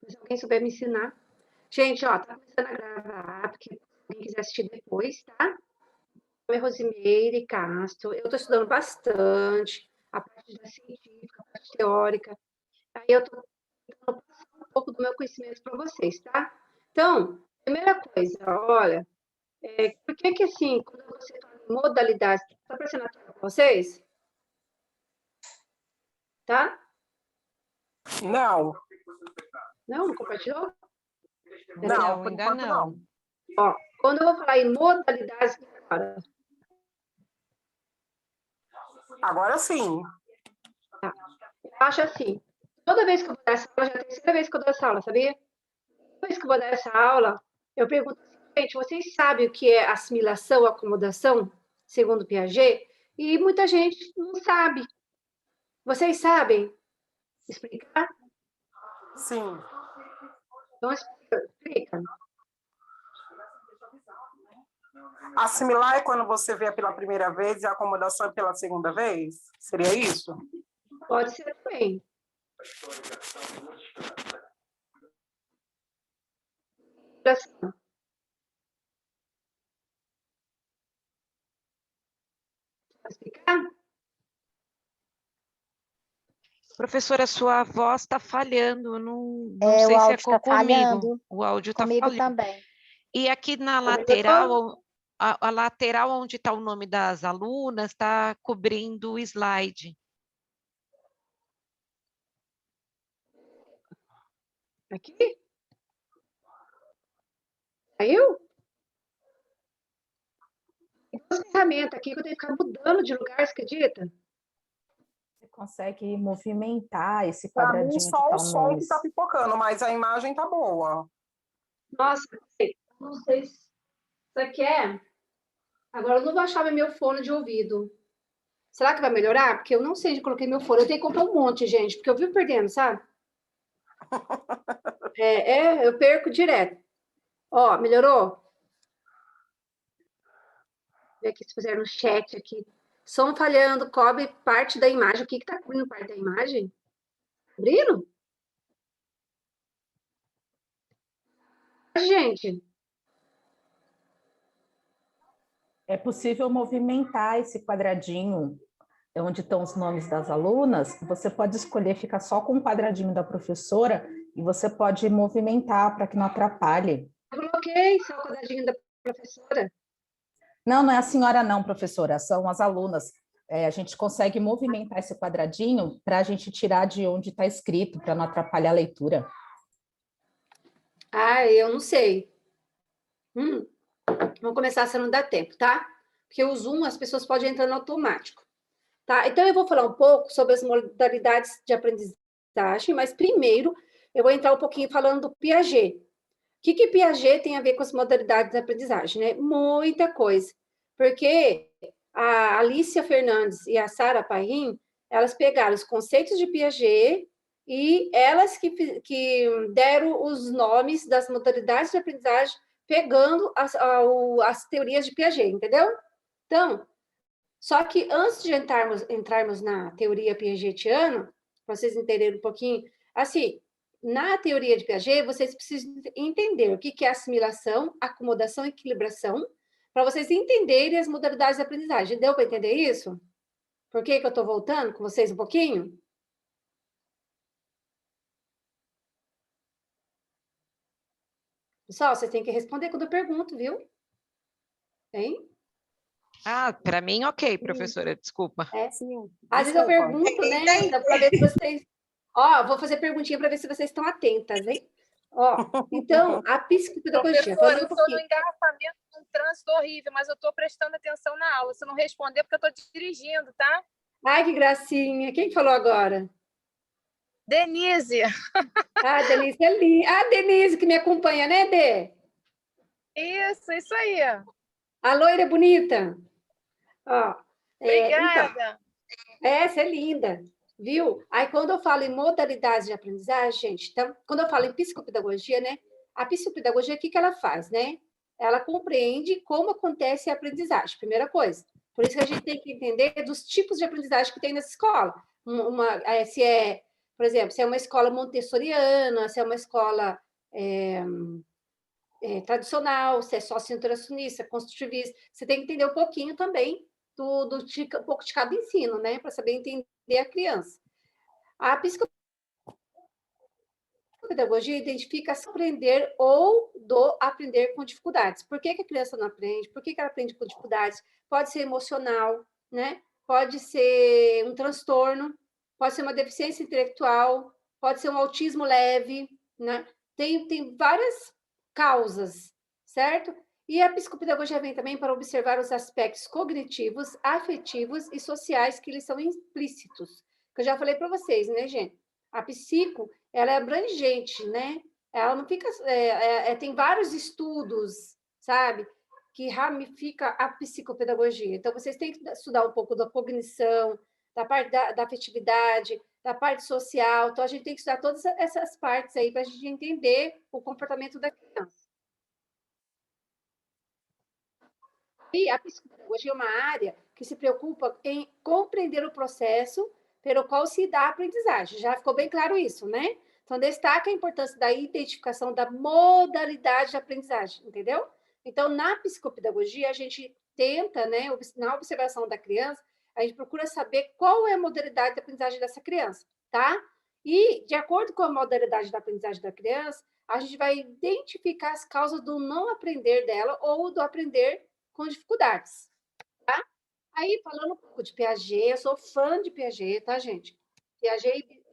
Se alguém souber me ensinar. Gente, ó, tá começando a gravar, porque quem quiser assistir depois, tá? Meu nome é Rosimeire Castro. Eu estou estudando bastante a parte da científica, a parte teórica. Aí eu estou tentando passar um pouco do meu conhecimento para vocês, tá? Então, primeira coisa, olha, por que assim, quando você fala em modalidades, está aparecendo na tela para vocês? Tá? Não. Não? Não compartilhou? Não, por enquanto não. Ó, quando eu vou falar em modalidades, Agora sim. eu acho assim, toda vez que eu vou dar essa aula, já é a terceira vez que eu dou essa aula, sabia? Toda vez que eu vou dar essa aula, eu pergunto assim, gente, vocês sabem o que é assimilação, acomodação, segundo Piaget? E muita gente não sabe. Vocês sabem explicar? Sim. Então, explica. Assimilar é quando você vê pela primeira vez e a acomodação é pela segunda vez? Seria isso? Pode ser também. Explicar? Professora, sua voz está falhando, não O sei se áudio é está comigo. falhando. O áudio está Comigo falhando. também. E aqui na Comigo lateral, a lateral onde está o nome das alunas, está cobrindo o slide. Aqui? Saiu? Tem duas ferramentas aqui que eu tenho que ficar mudando de lugar, você acredita? Você consegue movimentar esse Para quadradinho mim, que só tá o o som nome. que está pipocando, mas a imagem está boa. Nossa, não sei se isso aqui é. Agora eu não vou achar meu fone de ouvido. Será que vai melhorar? Porque eu não sei onde coloquei meu fone. Eu tenho que comprar um monte, gente, porque eu vivo perdendo, sabe? Eu perco direto. Ó, melhorou? Vê aqui se fizer no chat aqui. Som falhando, cobre parte da imagem. O que está cobrindo parte da imagem? Cobrindo? Gente, É possível movimentar esse quadradinho onde estão os nomes das alunas. Você pode escolher ficar só com o quadradinho da professora e você pode movimentar para que não atrapalhe. eu coloquei só o quadradinho da professora. Não, não é a senhora não, professora, são as alunas. A gente consegue movimentar esse quadradinho para a gente tirar de onde está escrito, para não atrapalhar a leitura. Ah, eu não sei. Vamos começar se não dá tempo, tá? Porque o Zoom, as pessoas podem entrar no automático. Tá? Então, eu vou falar um pouco sobre as modalidades de aprendizagem, mas primeiro eu vou entrar um pouquinho falando do Piaget. O que Piaget tem a ver com as modalidades de aprendizagem? Né? Muita coisa. Porque a Alicia Fernandes e a Sara Parrin, elas pegaram os conceitos de Piaget e elas que deram os nomes das modalidades de aprendizagem pegando as teorias de Piaget, entendeu? Então, só que antes de entrarmos na teoria piagetiana, para vocês entenderem um pouquinho, assim, na teoria de Piaget, vocês precisam entender o que é assimilação, acomodação e equilibração, para vocês entenderem as modalidades de aprendizagem. Deu para entender isso? Por que eu estou voltando com vocês um pouquinho? Pessoal, vocês têm que responder quando eu pergunto, viu? Hein? Ah, para mim, ok, professora, desculpa. Sim. Às vezes eu pergunto, né? Então, para ver se vocês. Ó, vou fazer perguntinha para ver se vocês estão atentas, hein? Ó, então, a psicopedagogia. Professora, eu estou no engarrafamento de um trânsito horrível, mas eu estou prestando atenção na aula. Se não responder, porque eu estou dirigindo, tá? Ai, que gracinha. Quem falou agora? Denise. Ah, Denise é linda. Ah, Denise, que me acompanha, né, Dê? Isso aí. A loira bonita. Ó, Obrigada. Então, essa é linda, viu? Aí, quando eu falo em modalidades de aprendizagem, gente, então, quando eu falo em psicopedagogia, né? A psicopedagogia, o que ela faz, né? Ela compreende como acontece a aprendizagem, primeira coisa. Por isso que a gente tem que entender dos tipos de aprendizagem que tem nessa escola. Por exemplo, se é uma escola montessoriana, se é uma escola tradicional, se é socio-interacionista, construtivista, você tem que entender um pouquinho também um pouco de cada ensino, né? Para saber entender a criança. A psicopedagogia identifica se aprender ou do aprender com dificuldades. Por que a criança não aprende? Por que ela aprende com dificuldades? Pode ser emocional, né? Pode ser um transtorno, pode ser uma deficiência intelectual, pode ser um autismo leve, né? Tem várias causas, certo? E a psicopedagogia vem também para observar os aspectos cognitivos, afetivos e sociais que eles são implícitos. Que eu já falei para vocês, né, gente? A psico, ela é abrangente, né? Ela não fica... tem vários estudos, sabe? Que ramifica a psicopedagogia. Então, vocês têm que estudar um pouco da cognição, da parte da afetividade, da parte social. Então, a gente tem que estudar todas essas partes aí para a gente entender o comportamento da criança. E a psicopedagogia é uma área que se preocupa em compreender o processo pelo qual se dá a aprendizagem. Já ficou bem claro isso, né? Então, destaca a importância da identificação da modalidade de aprendizagem, entendeu? Então, na psicopedagogia, a gente tenta, né, na observação da criança, a gente procura saber qual é a modalidade de aprendizagem dessa criança, tá? E, de acordo com a modalidade da aprendizagem da criança, a gente vai identificar as causas do não aprender dela ou do aprender com dificuldades, tá? Aí, falando um pouco de Piaget, eu sou fã de Piaget, tá, gente? Piaget,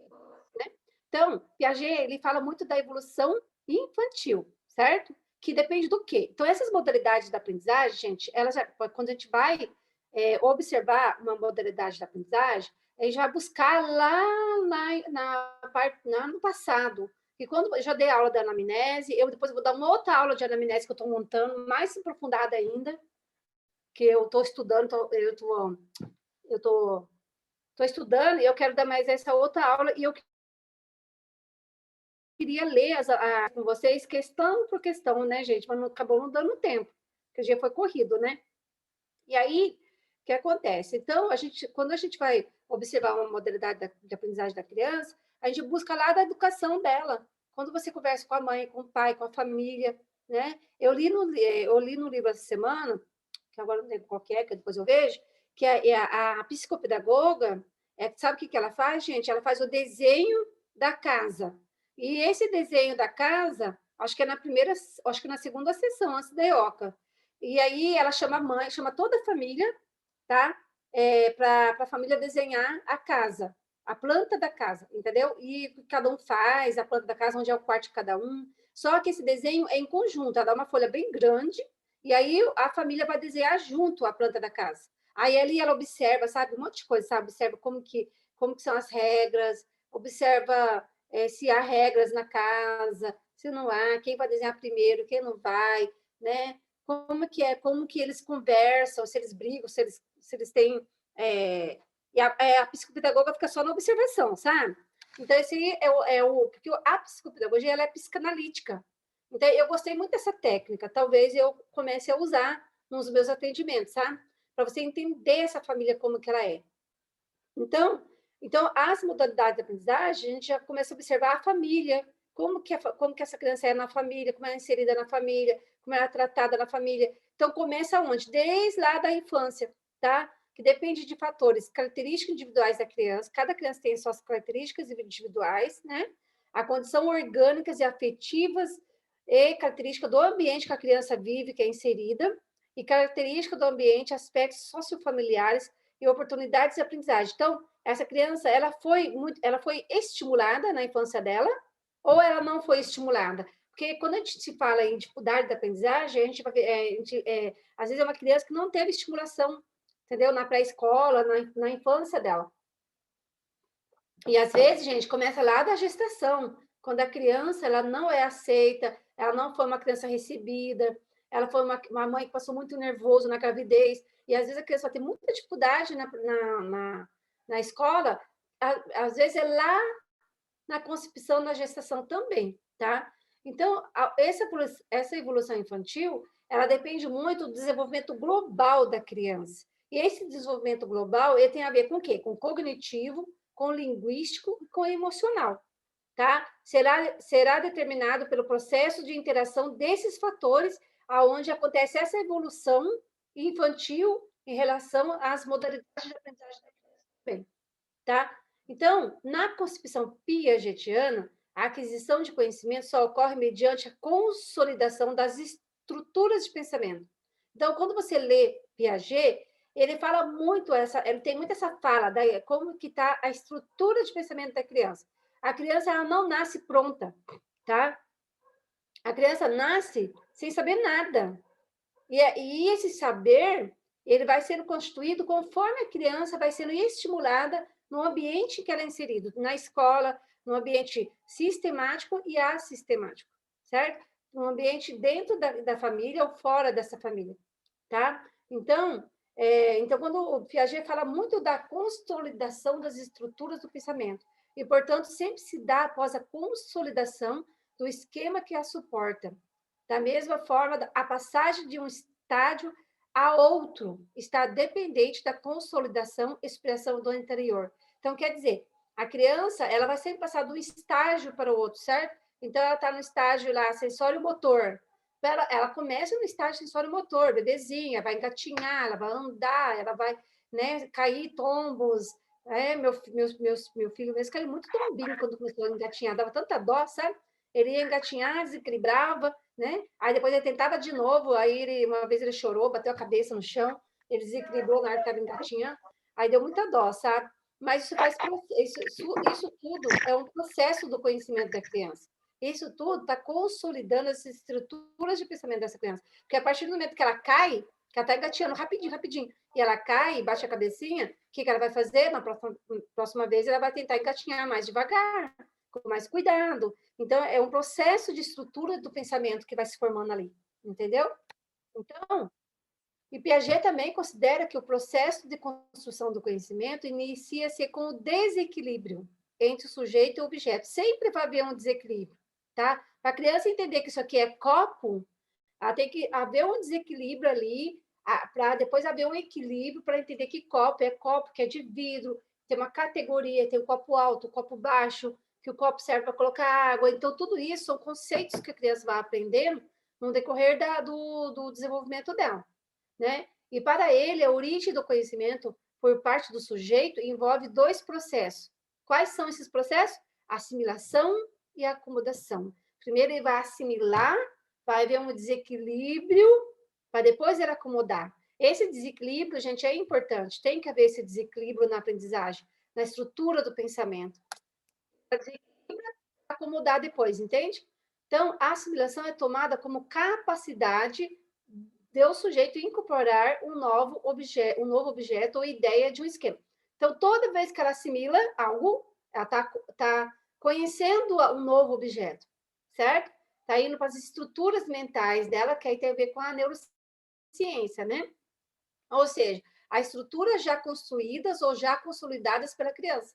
né? Então, Piaget, ele fala muito da evolução infantil, certo? Que depende do quê? Então, essas modalidades da aprendizagem, gente, quando a gente vai observar uma modalidade da aprendizagem, a gente vai buscar lá no passado. E quando eu já dei aula da anamnese, depois vou dar uma outra aula de anamnese que eu estou montando, mais aprofundada ainda, que eu estou estudando, eu estou estudando e eu quero dar mais essa outra aula e eu queria ler com vocês questão por questão, né, gente? Mas acabou não dando tempo, porque o dia foi corrido, né? E aí, o que acontece? Então, quando a gente vai observar uma modalidade de aprendizagem da criança, a gente busca lá da educação dela. Quando você conversa com a mãe, com o pai, com a família, né? Eu li no livro essa semana, que agora não lembro qual que depois eu vejo, que a psicopedagoga, sabe o que ela faz, gente? Ela faz o desenho da casa. E esse desenho da casa, acho que na segunda sessão, antes da EOCA. E aí ela chama a mãe, chama toda a família, tá? Para a família desenhar a casa, a planta da casa, entendeu? E cada um faz a planta da casa, onde é o quarto de cada um. Só que esse desenho é em conjunto, ela dá uma folha bem grande, e aí a família vai desenhar junto a planta da casa. Aí ali ela observa, sabe, um monte de coisa, sabe? Observa como que são as regras, observa se há regras na casa, se não há, quem vai desenhar primeiro, quem não vai, né? Como que eles conversam, se eles brigam, se eles têm... E a psicopedagoga fica só na observação, sabe? Então, esse porque a psicopedagogia ela é psicanalítica. Então, eu gostei muito dessa técnica. Talvez eu comece a usar nos meus atendimentos, sabe? Para você entender essa família como que ela é. Então, as modalidades de aprendizagem, a gente já começa a observar a família, como que essa criança é na família, como ela é inserida na família, como ela é tratada na família. Então, começa onde? Desde lá da infância, tá? Que depende de fatores, características individuais da criança, cada criança tem suas características individuais, né? A condição orgânicas e afetivas e característica do ambiente que a criança vive, que é inserida, e característica do ambiente, aspectos sociofamiliares e oportunidades de aprendizagem. Então, essa criança, ela foi estimulada na infância dela ou ela não foi estimulada? Porque quando a gente se fala em dificuldade da aprendizagem, a gente vai ver, às vezes é uma criança que não teve estimulação, entendeu? Na pré-escola, na infância dela. E às vezes, gente, começa lá da gestação, quando a criança ela não é aceita, ela não foi uma criança recebida, ela foi uma mãe que passou muito nervoso na gravidez, e às vezes a criança tem muita dificuldade na escola, às vezes é lá na concepção, na gestação também, tá? Então, essa evolução infantil, ela depende muito do desenvolvimento global da criança. E esse desenvolvimento global, ele tem a ver com o quê? Com cognitivo, com o linguístico e com o emocional, tá? Será determinado pelo processo de interação desses fatores, aonde acontece essa evolução infantil em relação às modalidades de aprendizagem da criança também, tá? Então, na concepção piagetiana, a aquisição de conhecimento só ocorre mediante a consolidação das estruturas de pensamento. Então, quando você lê Piaget, ele fala muito ele tem muito essa fala da como que está a estrutura de pensamento da criança. A criança ela não nasce pronta, tá? A criança nasce sem saber nada. E esse saber, ele vai sendo constituído conforme a criança vai sendo estimulada no ambiente que ela é inserida, na escola, no ambiente sistemático e assistemático, certo? No ambiente dentro da família ou fora dessa família, tá? Então, quando o Piaget fala muito da consolidação das estruturas do pensamento, e, portanto, sempre se dá após a consolidação do esquema que a suporta. Da mesma forma, a passagem de um estágio a outro está dependente da consolidação e expressão do anterior. Então, quer dizer, a criança ela vai sempre passar de um estágio para o outro, certo? Então, ela está no estágio lá, sensório-motor. Ela começa no estágio sensório-motor, bebezinha, vai engatinhar, ela vai andar, ela vai, né, cair tombos. Meu filho mesmo caiu muito tombinho quando começou a engatinhar, dava tanta dó, sabe? Ele ia engatinhar, desequilibrava, né? Aí depois ele tentava de novo, aí uma vez ele chorou, bateu a cabeça no chão, ele desequilibrou na hora que estava engatinhando, aí deu muita dó, sabe? Mas isso tudo é um processo do conhecimento da criança. Isso tudo está consolidando as estruturas de pensamento dessa criança. Porque a partir do momento que ela cai, que ela está engatinhando rapidinho, e ela cai e bate a cabecinha, o que ela vai fazer? Na próxima vez, ela vai tentar engatinhar mais devagar, com mais cuidado. Então, é um processo de estrutura do pensamento que vai se formando ali, entendeu? Então, e Piaget também considera que o processo de construção do conhecimento inicia-se com o desequilíbrio entre o sujeito e o objeto. Sempre vai haver um desequilíbrio, tá? Para a criança entender que isso aqui é copo, ela tem que haver um desequilíbrio ali, para depois haver um equilíbrio para entender que copo, que é de vidro, tem uma categoria, tem o copo alto, o copo baixo, que o copo serve para colocar água. Então, tudo isso são conceitos que a criança vai aprendendo no decorrer do desenvolvimento dela, né? E para ele, a origem do conhecimento por parte do sujeito envolve dois processos. Quais são esses processos? Assimilação e acomodação. Primeiro, ele vai assimilar, vai haver um desequilíbrio, para depois ele acomodar. Esse desequilíbrio, gente, é importante. Tem que haver esse desequilíbrio na aprendizagem, na estrutura do pensamento. Acomodar depois, entende? Então, a assimilação é tomada como capacidade do sujeito incorporar um novo objeto ou ideia de um esquema. Então, toda vez que ela assimila algo, ela está conhecendo um novo objeto, certo? Está indo para as estruturas mentais dela, que aí tem a ver com a neurociência, né? Ou seja, as estruturas já construídas ou já consolidadas pela criança,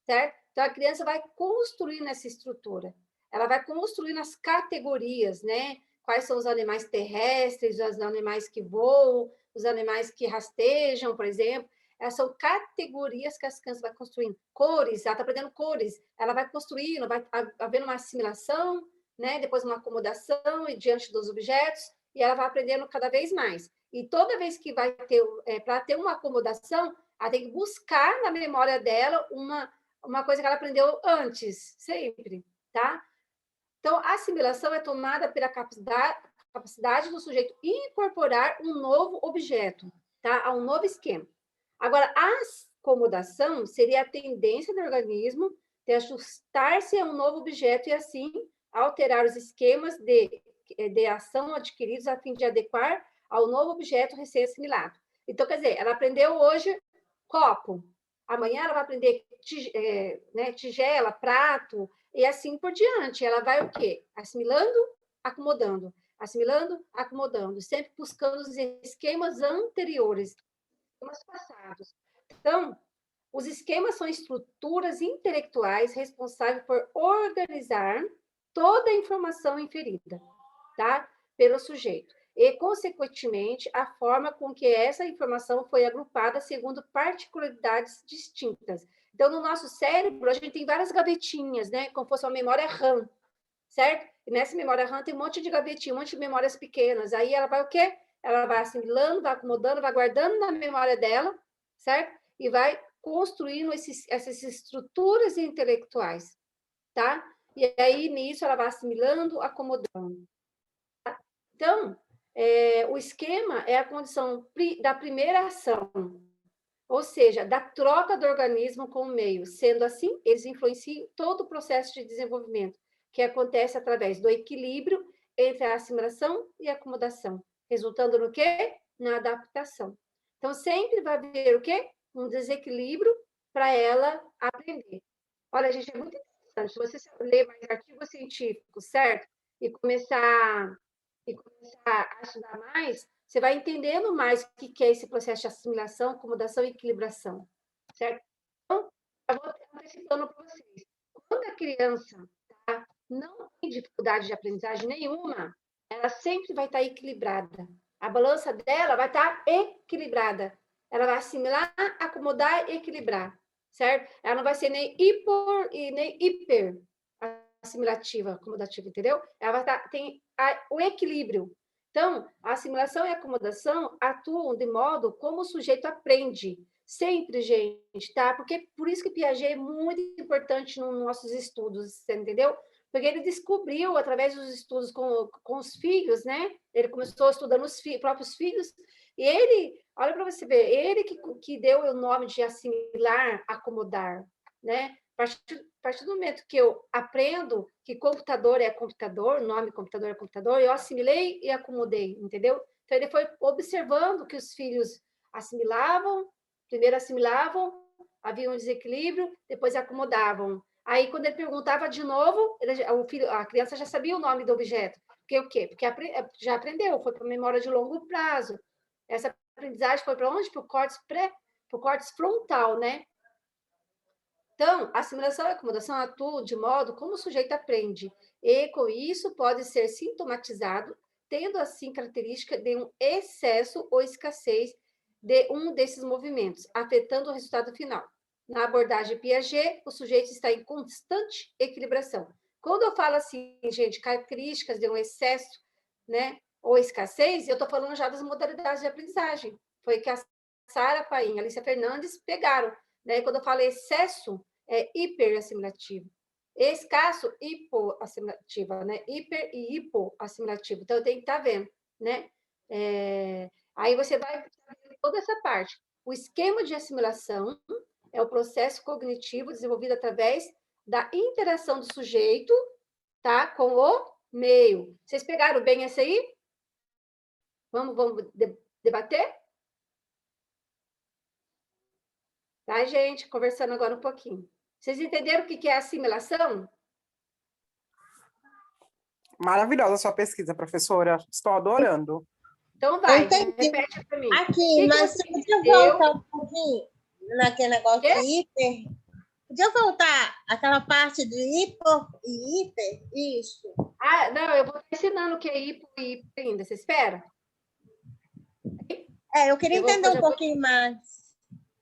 certo? Então, a criança vai construindo essa estrutura. Ela vai construindo as categorias, né? Quais são os animais terrestres, os animais que voam, os animais que rastejam, por exemplo. Essas são categorias que as crianças vão construindo. Cores, ela está aprendendo cores. Ela vai construindo, vai havendo uma assimilação, né? Depois uma acomodação e diante dos objetos, e ela vai aprendendo cada vez mais. E toda vez que vai ter, para ter uma acomodação, ela tem que buscar na memória dela uma coisa que ela aprendeu antes, sempre, tá? Então, a assimilação é tomada pela capacidade do sujeito incorporar um novo objeto, tá? A um novo esquema. Agora, a acomodação seria a tendência do organismo de ajustar-se a um novo objeto e, assim, alterar os esquemas de ação adquiridos a fim de adequar ao novo objeto recém-assimilado. Então, quer dizer, ela aprendeu hoje copo, amanhã ela vai aprender tigela, prato, e assim por diante. Ela vai o quê? Assimilando, acomodando, assimilando, acomodando, sempre buscando os esquemas anteriores, esquemas passados. Então, os esquemas são estruturas intelectuais responsáveis por organizar toda a informação inferida, tá? Pelo sujeito. E, consequentemente, a forma com que essa informação foi agrupada segundo particularidades distintas. Então, no nosso cérebro, a gente tem várias gavetinhas, né? Como se fosse uma memória RAM, certo? E nessa memória RAM tem um monte de gavetinha, um monte de memórias pequenas. Aí ela vai o quê? Ela vai assimilando, vai acomodando, vai guardando na memória dela, certo? E vai construindo essas estruturas intelectuais, tá? E aí, nisso, ela vai assimilando, acomodando. Então, o esquema é a condição da primeira ação, ou seja, da troca do organismo com o meio. Sendo assim, eles influenciam todo o processo de desenvolvimento, que acontece através do equilíbrio entre a assimilação e a acomodação, resultando no quê? Na adaptação. Então, sempre vai haver o quê? Um desequilíbrio para ela aprender. Olha, gente, é muito interessante. Se você ler mais artigos científicos, certo? E começar a estudar mais, você vai entendendo mais o que é esse processo de assimilação, acomodação e equilibração, certo? Então, eu vou antecipando para vocês. Quando a criança não tem dificuldade de aprendizagem nenhuma, ela sempre vai estar equilibrada. A balança dela vai estar equilibrada. Ela vai assimilar, acomodar e equilibrar, certo? Ela não vai ser nem hiper assimilativa, acomodativa, entendeu? Ela vai estar, tem o equilíbrio. Então, a assimilação e a acomodação atuam de modo como o sujeito aprende. Sempre, gente, tá? Porque por isso que Piaget é muito importante nos nossos estudos, você entendeu? Porque ele descobriu, através dos estudos com os filhos, né? Ele começou estudando os próprios filhos, e ele, olha para você ver, ele que deu o nome de assimilar, acomodar, né? A partir do momento que eu aprendo que computador é computador, nome computador é computador, eu assimilei e acomodei, entendeu? Então, ele foi observando que os filhos primeiro assimilavam, havia um desequilíbrio, depois acomodavam. Aí, quando ele perguntava de novo, a criança já sabia o nome do objeto. Porque o quê? Porque já aprendeu, foi para a memória de longo prazo. Essa aprendizagem foi para onde? Para o córtex frontal, né? Então, a assimilação e a acomodação atuam de modo como o sujeito aprende, e com isso pode ser sintomatizado, tendo assim característica de um excesso ou escassez de um desses movimentos, afetando o resultado final. Na abordagem Piaget, o sujeito está em constante equilibração. Quando eu falo assim, gente, características de um excesso, né, ou escassez, eu estou falando já das modalidades de aprendizagem. Foi que a Sara Paim e a Alicia Fernandes pegaram. Né? Quando eu falo excesso, é hiperassimilativo. Escasso, hipoassimilativa, né? Hiper e hipoassimilativo. Então, eu tenho que estar vendo, né? Aí você vai ver toda essa parte. O esquema de assimilação é o processo cognitivo desenvolvido através da interação do sujeito, tá? Com o meio. Vocês pegaram bem essa aí? Vamos debater? Tá, gente? Conversando agora um pouquinho. Vocês entenderam o que é assimilação? Maravilhosa a sua pesquisa, professora. Estou adorando. Então vai, entendi. repete para mim. Aqui, mas você podia voltar um pouquinho naquele negócio de hiper? Podia voltar aquela parte do hipo e hiper? Isso. Ah, não, eu vou estar ensinando o que é hipo e hiper ainda. Você espera? Eu queria entender um pouquinho mais.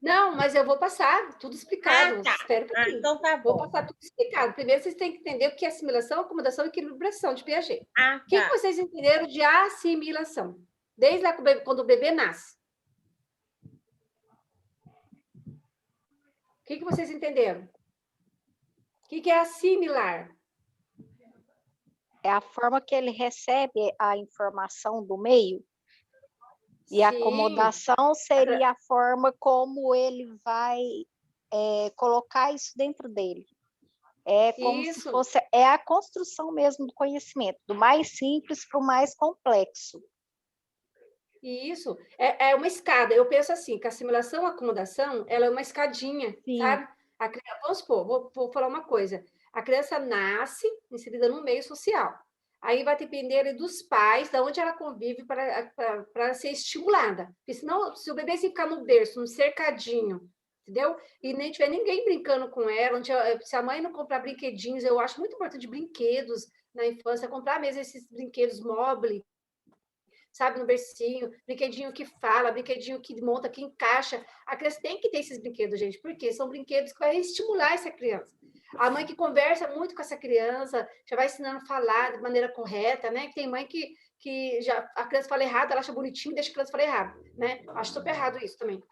Não, mas eu vou passar tudo explicado. Tá. Espera um pouquinho. Então tá bom. Vou passar tudo explicado. Primeiro, vocês têm que entender o que é assimilação, acomodação e equilibração de Piaget. Tá. O que vocês entenderam de assimilação? Desde lá quando o bebê nasce. O que vocês entenderam? O que é assimilar? É a forma que ele recebe a informação do meio. E a acomodação seria a forma como ele vai colocar isso dentro dele. É como se fosse a construção mesmo do conhecimento, do mais simples para o mais complexo. Isso, é uma escada. Eu penso assim, que a assimilação, a acomodação, ela é uma escadinha, sabe? Vamos supor, vou falar uma coisa. A criança nasce inserida no meio social. Aí vai depender dos pais, de onde ela convive para ser estimulada. Porque senão, se o bebê ficar no berço, no cercadinho, entendeu? E nem tiver ninguém brincando com ela, se a mãe não comprar brinquedinhos, eu acho muito importante brinquedos na infância, comprar mesmo esses brinquedos móveis, sabe, no bercinho, brinquedinho que fala, brinquedinho que monta, que encaixa. A criança tem que ter esses brinquedos, gente, porque são brinquedos que vai estimular essa criança. A mãe que conversa muito com essa criança, já vai ensinando a falar de maneira correta, né? Tem mãe que já a criança fala errado, ela acha bonitinho e deixa a criança falar errado, né? Acho super errado isso também.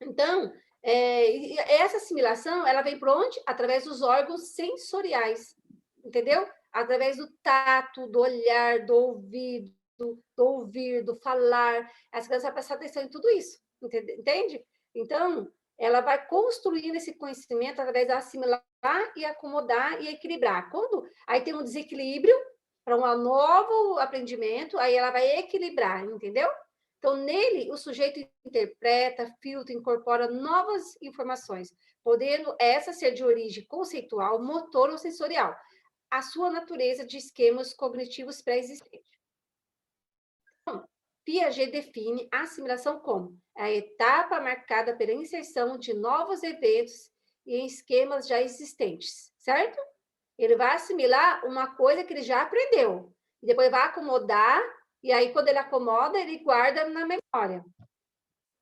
Então, essa assimilação, ela vem por onde? Através dos órgãos sensoriais, entendeu? Através do tato, do olhar, do ouvido, do ouvir, do falar. As crianças vão prestar atenção em tudo isso, entende? Então, ela vai construindo esse conhecimento através de assimilar e acomodar e equilibrar. Aí tem um desequilíbrio para um novo aprendimento, aí ela vai equilibrar, entendeu? Então, nele, o sujeito interpreta, filtra, incorpora novas informações, podendo essa ser de origem conceitual, motor ou sensorial, a sua natureza de esquemas cognitivos pré-existentes. Então, Piaget define a assimilação como a etapa marcada pela inserção de novos eventos em esquemas já existentes, certo? Ele vai assimilar uma coisa que ele já aprendeu, e depois vai acomodar, e aí, quando ele acomoda, ele guarda na memória.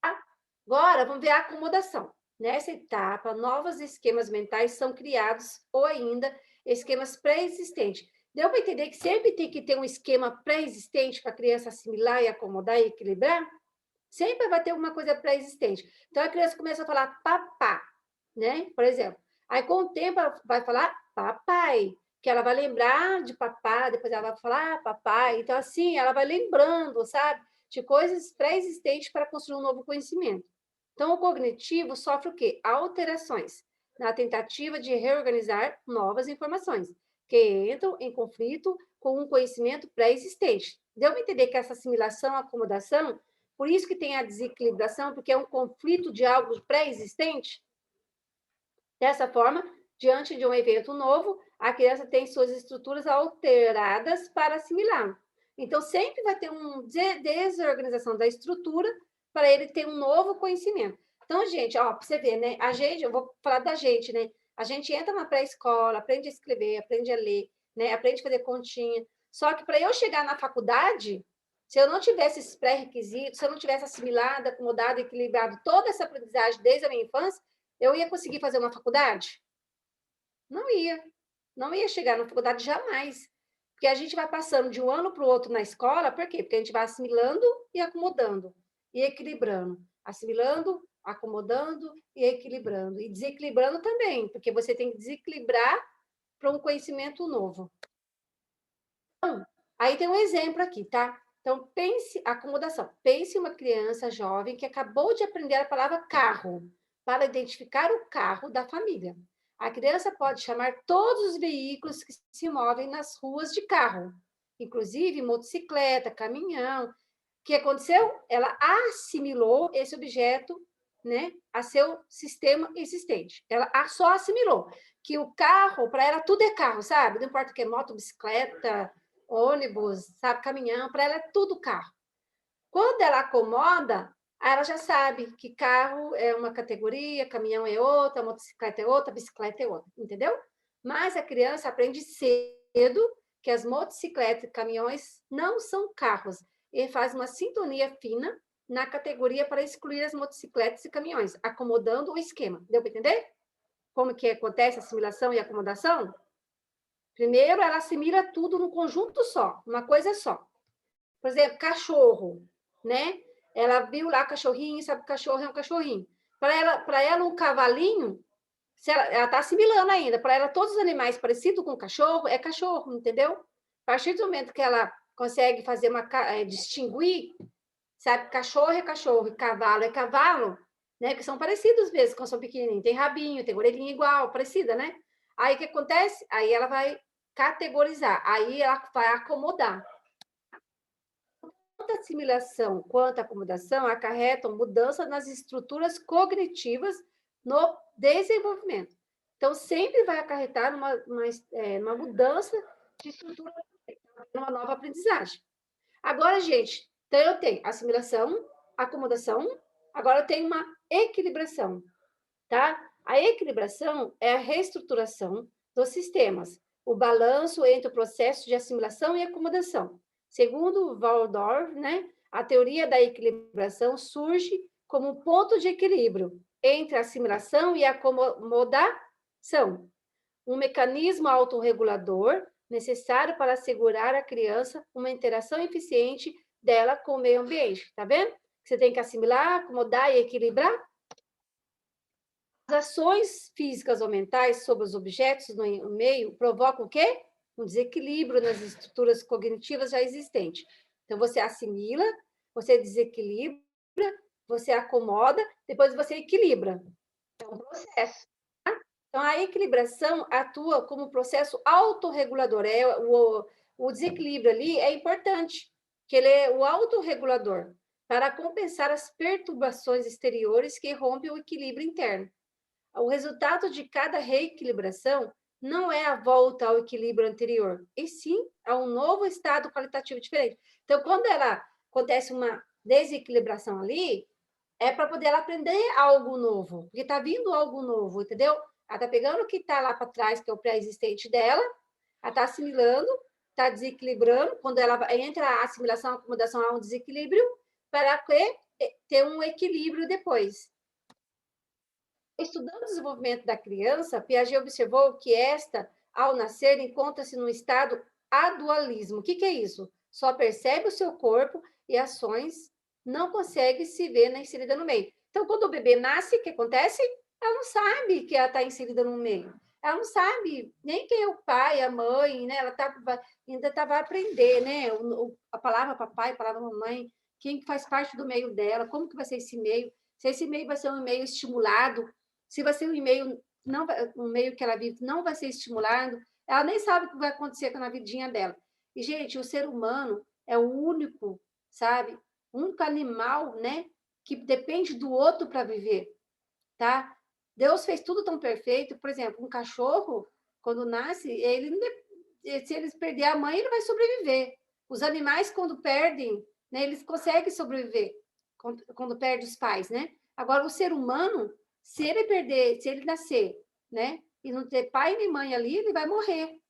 Tá? Agora, vamos ver a acomodação. Nessa etapa, novos esquemas mentais são criados, ou ainda, esquemas pré-existentes. Deu para entender que sempre tem que ter um esquema pré-existente para a criança assimilar e acomodar e equilibrar? Sempre vai ter alguma coisa pré-existente. Então, a criança começa a falar papá, né? Por exemplo. Aí, com o tempo, ela vai falar papai, que ela vai lembrar de papá, depois ela vai falar papai. Então, assim, ela vai lembrando, sabe? De coisas pré-existentes para construir um novo conhecimento. Então, o cognitivo sofre o quê? Alterações na tentativa de reorganizar novas informações, que entram em conflito com um conhecimento pré-existente. Deu para entender que essa assimilação, acomodação, por isso que tem a desequilibração, porque é um conflito de algo pré-existente? Dessa forma, diante de um evento novo, a criança tem suas estruturas alteradas para assimilar. Então, sempre vai ter uma desorganização da estrutura para ele ter um novo conhecimento. Então, gente, ó, para você ver, né? Eu vou falar da gente, né? A gente entra na pré-escola, aprende a escrever, aprende a ler, né? Aprende a fazer continha. Só que para eu chegar na faculdade, se eu não tivesse esses pré-requisitos, se eu não tivesse assimilado, acomodado, equilibrado toda essa aprendizagem desde a minha infância, eu ia conseguir fazer uma faculdade? Não ia. Não ia chegar na faculdade jamais. Porque a gente vai passando de um ano para o outro na escola, por quê? Porque a gente vai assimilando e acomodando, e equilibrando. Assimilando, acomodando e equilibrando. E desequilibrando também, porque você tem que desequilibrar para um conhecimento novo. Então, aí tem um exemplo aqui, tá? Então, acomodação. Pense uma criança jovem que acabou de aprender a palavra carro, para identificar o carro da família. A criança pode chamar todos os veículos que se movem nas ruas de carro, inclusive motocicleta, caminhão. O que aconteceu? Ela assimilou esse objeto, né, a seu sistema existente. Ela só assimilou que o carro, para ela, tudo é carro, sabe? Não importa o que é moto, bicicleta, ônibus, sabe, caminhão, para ela é tudo carro. Quando ela acomoda, ela já sabe que carro é uma categoria, caminhão é outra, motocicleta é outra, bicicleta é outra, entendeu? Mas a criança aprende cedo que as motocicletas e caminhões não são carros, e faz uma sintonia fina na categoria para excluir as motocicletas e caminhões, acomodando o esquema. Deu para entender? Como que acontece a assimilação e acomodação? Primeiro, ela assimila tudo num conjunto só, uma coisa só. Por exemplo, cachorro, né? Ela viu lá cachorrinho, sabe que cachorro é um cachorrinho. Para ela um cavalinho, ela está assimilando ainda. Para ela, todos os animais parecidos com cachorro é cachorro, entendeu? A partir do momento que ela consegue fazer distinguir, sabe, cachorro é cachorro e cavalo é cavalo, né? Que são parecidos mesmo, quando são pequenininhos. Tem rabinho, tem orelhinha igual, parecida, né? Aí o que acontece? Aí ela vai categorizar, aí ela vai acomodar. Tanto a assimilação quanto a acomodação acarretam mudança nas estruturas cognitivas no desenvolvimento. Então, sempre vai acarretar uma mudança de estrutura, uma nova aprendizagem. Agora, gente, então eu tenho assimilação, acomodação, agora eu tenho uma equilibração, tá? A equilibração é a reestruturação dos sistemas, o balanço entre o processo de assimilação e acomodação, Segundo Waldorf, né, a teoria da equilibração surge como um ponto de equilíbrio entre a assimilação e a acomodação, um mecanismo autorregulador necessário para assegurar à criança uma interação eficiente dela com o meio ambiente. Tá vendo? Você tem que assimilar, acomodar e equilibrar. As ações físicas ou mentais sobre os objetos no meio provocam o quê? Um desequilíbrio nas estruturas cognitivas já existentes. Então, você assimila, você desequilibra, você acomoda, depois você equilibra. É um processo. Tá? Então, a equilibração atua como processo autorregulador. O desequilíbrio ali é importante, que ele é o autorregulador, para compensar as perturbações exteriores que rompem o equilíbrio interno. O resultado de cada reequilibração não é a volta ao equilíbrio anterior, e sim a um novo estado qualitativo diferente. Então, quando acontece uma desequilibração ali, é para poder ela aprender algo novo, porque está vindo algo novo, entendeu? Ela está pegando o que está lá para trás, que é o pré-existente dela, ela está assimilando, está desequilibrando, quando ela entra a assimilação, a acomodação, há um desequilíbrio, para ter um equilíbrio depois. Estudando o desenvolvimento da criança, Piaget observou que esta, ao nascer, encontra-se num estado adualismo. O que é isso? Só percebe o seu corpo e ações, não consegue se ver inserida no meio. Então, quando o bebê nasce, o que acontece? Ela não sabe que ela está inserida no meio. Ela não sabe nem quem é o pai, a mãe, né? Ela ainda vai aprender, né? A palavra papai, a palavra mamãe, quem faz parte do meio dela, como que vai ser esse meio, se esse meio vai ser um meio estimulado, se vai ser um meio que ela vive não vai ser estimulado, ela nem sabe o que vai acontecer na vidinha dela. E, gente, o ser humano é o único, sabe? O único animal, né? Que depende do outro para viver, tá? Deus fez tudo tão perfeito. Por exemplo, um cachorro, quando nasce, se eles perder a mãe, ele vai sobreviver. Os animais, quando perdem, né, eles conseguem sobreviver, quando perde os pais, né? Agora, o ser humano, se ele nascer, né, e não ter pai nem mãe ali, ele vai morrer,